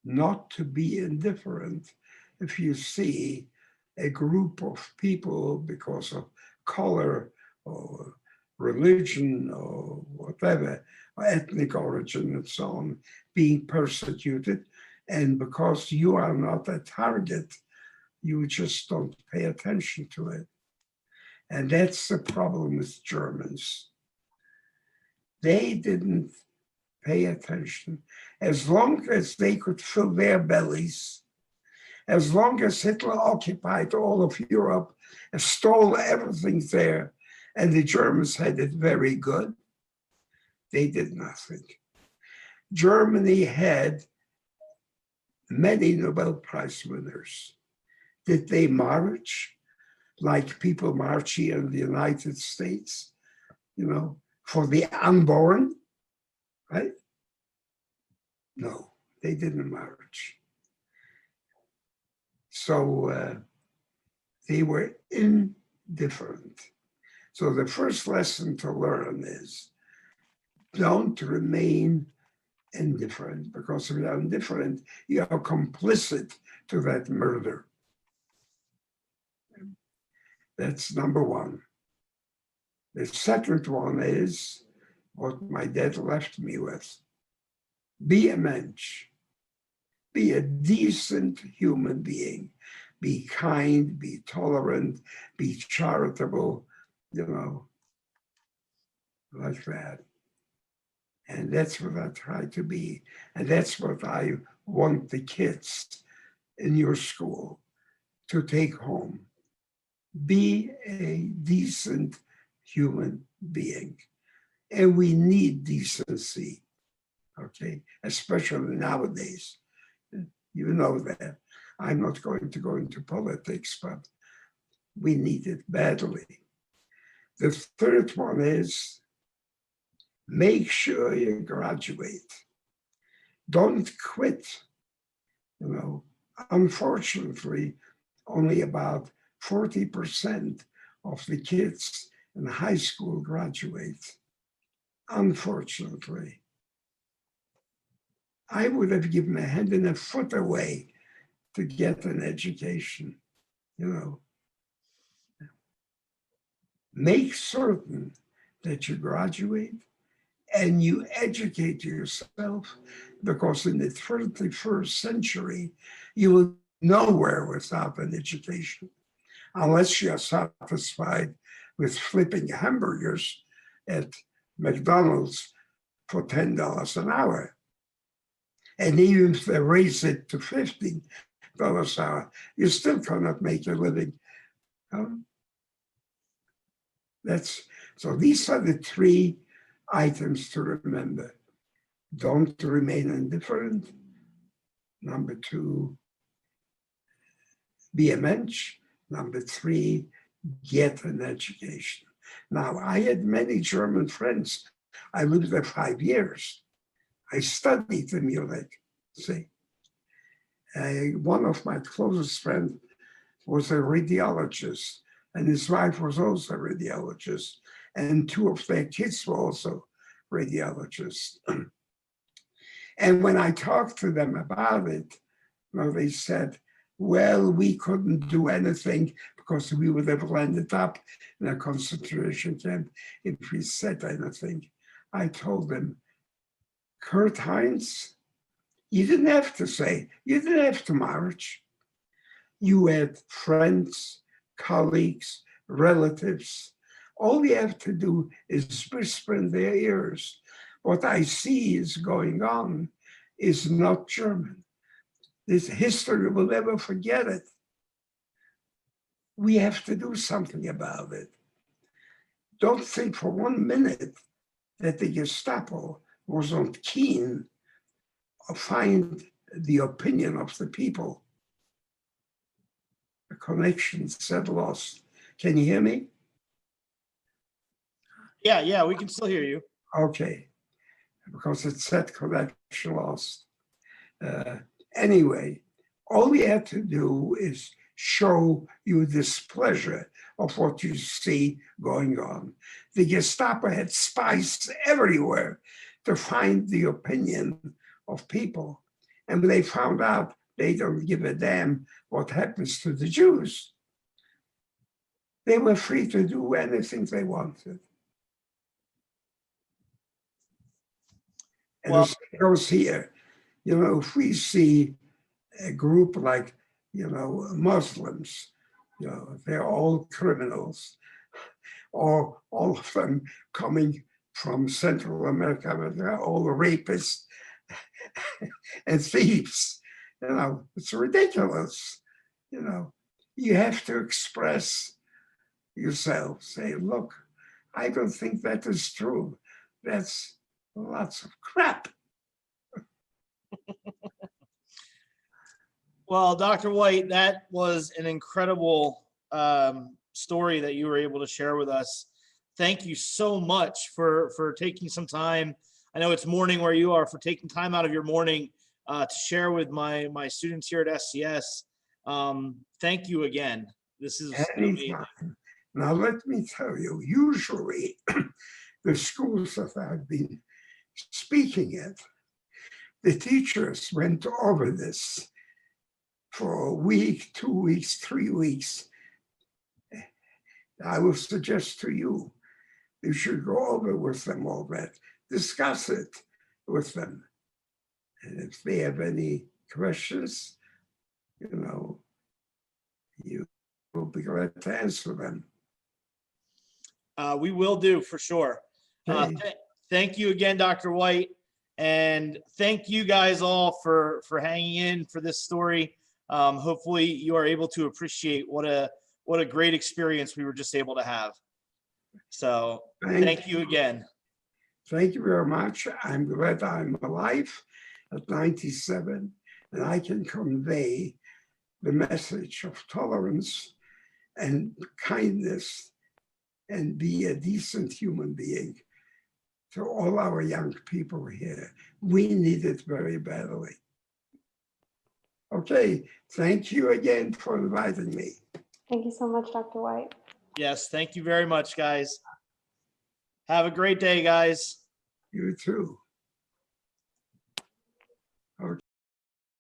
Speaker 2: not to be indifferent if you see a group of people because of color or religion or whatever, or ethnic origin and so on, being persecuted. And because you are not a target, you just don't pay attention to it. And that's the problem with Germans. They didn't pay attention. As long as they could fill their bellies, as long as Hitler occupied all of Europe and stole everything there, and the Germans had it very good, they did nothing. Germany had many Nobel Prize winners. Did they march like people march here in the United States, for the unborn, right? No, they didn't march. So they were indifferent. So the first lesson to learn is don't remain indifferent, because if you're indifferent, you are complicit to that murder. That's number 1. The second one is what my dad left me with. Be a mensch. be a decent human being. Be kind, be tolerant, be charitable, like that. And that's what I try to be. And that's what I want the kids in your school to take home. Be a decent human being. And we need decency, okay? Especially nowadays. You know that. I'm not going to go into politics, but we need it badly. The third one is make sure you graduate. Don't quit. Unfortunately, only about 40% of the kids in high school graduate. Unfortunately. I would have given a hand and a foot away to get an education, Make certain that you graduate and you educate yourself, because in the 21st century, you will nowhere without an education, unless you're satisfied with flipping hamburgers at McDonald's for $10 an hour. And even if they raise it to $15 an hour, you still cannot make a living. So these are the three items to remember. Don't remain indifferent. Number 2, be a mensch. Number 3, get an education. Now, I had many German friends. I lived there 5 years. I studied in Munich, see. One of my closest friends was a radiologist, and his wife was also a radiologist, and 2 of their kids were also radiologists. And when I talked to them about it, they said, well, we couldn't do anything because we would have landed up in a concentration camp if we said anything. I told them, Kurt Heinz, you didn't have to say, you didn't have to march. You had friends, colleagues, relatives. All you have to do is whisper in their ears. What I see is going on is not German. This history will never forget it. We have to do something about it. Don't think for 1 minute that the Gestapo wasn't keen to find the opinion of the people. The connection said lost. Can you hear me?
Speaker 1: Yeah, we can still hear you.
Speaker 2: Okay, because it said connection lost. Anyway, all we had to do is show you displeasure of what you see going on. The Gestapo had spies everywhere to find the opinion of people. And when they found out they don't give a damn what happens to the Jews, they were free to do anything they wanted. And the same goes here. If we see a group like, Muslims, they're all criminals, or all of them coming from Central America, but they're all rapists and thieves. It's ridiculous. You have to express yourself. Say, look, I don't think that is true. That's lots of crap.
Speaker 1: Well, Dr. White, that was an incredible story that you were able to share with us. Thank you so much for taking some time. I know it's morning where you are, for taking time out of your morning to share with my students here at SCS. Thank you again. This is amazing.
Speaker 2: Now, let me tell you, usually the schools that I've been speaking at, the teachers went over this for a week, 2 weeks, 3 weeks. I will suggest to you, you should go over with them all that, discuss it with them. And if they have any questions, you know, you will be glad to answer them.
Speaker 1: We will do for sure.
Speaker 2: Okay.
Speaker 1: Thank you again, Dr. White. And thank you guys all for hanging in for this story. Hopefully you are able to appreciate what a great experience we were just able to have. So thank you again.
Speaker 2: Thank you very much. I'm glad I'm alive at 97 and I can convey the message of tolerance and kindness and be a decent human being to all our young people here. We need it very badly. Okay, thank you again for inviting me.
Speaker 4: Thank you so much, Dr. White.
Speaker 1: Yes, thank you very much, guys. Have a great day, guys.
Speaker 2: You too.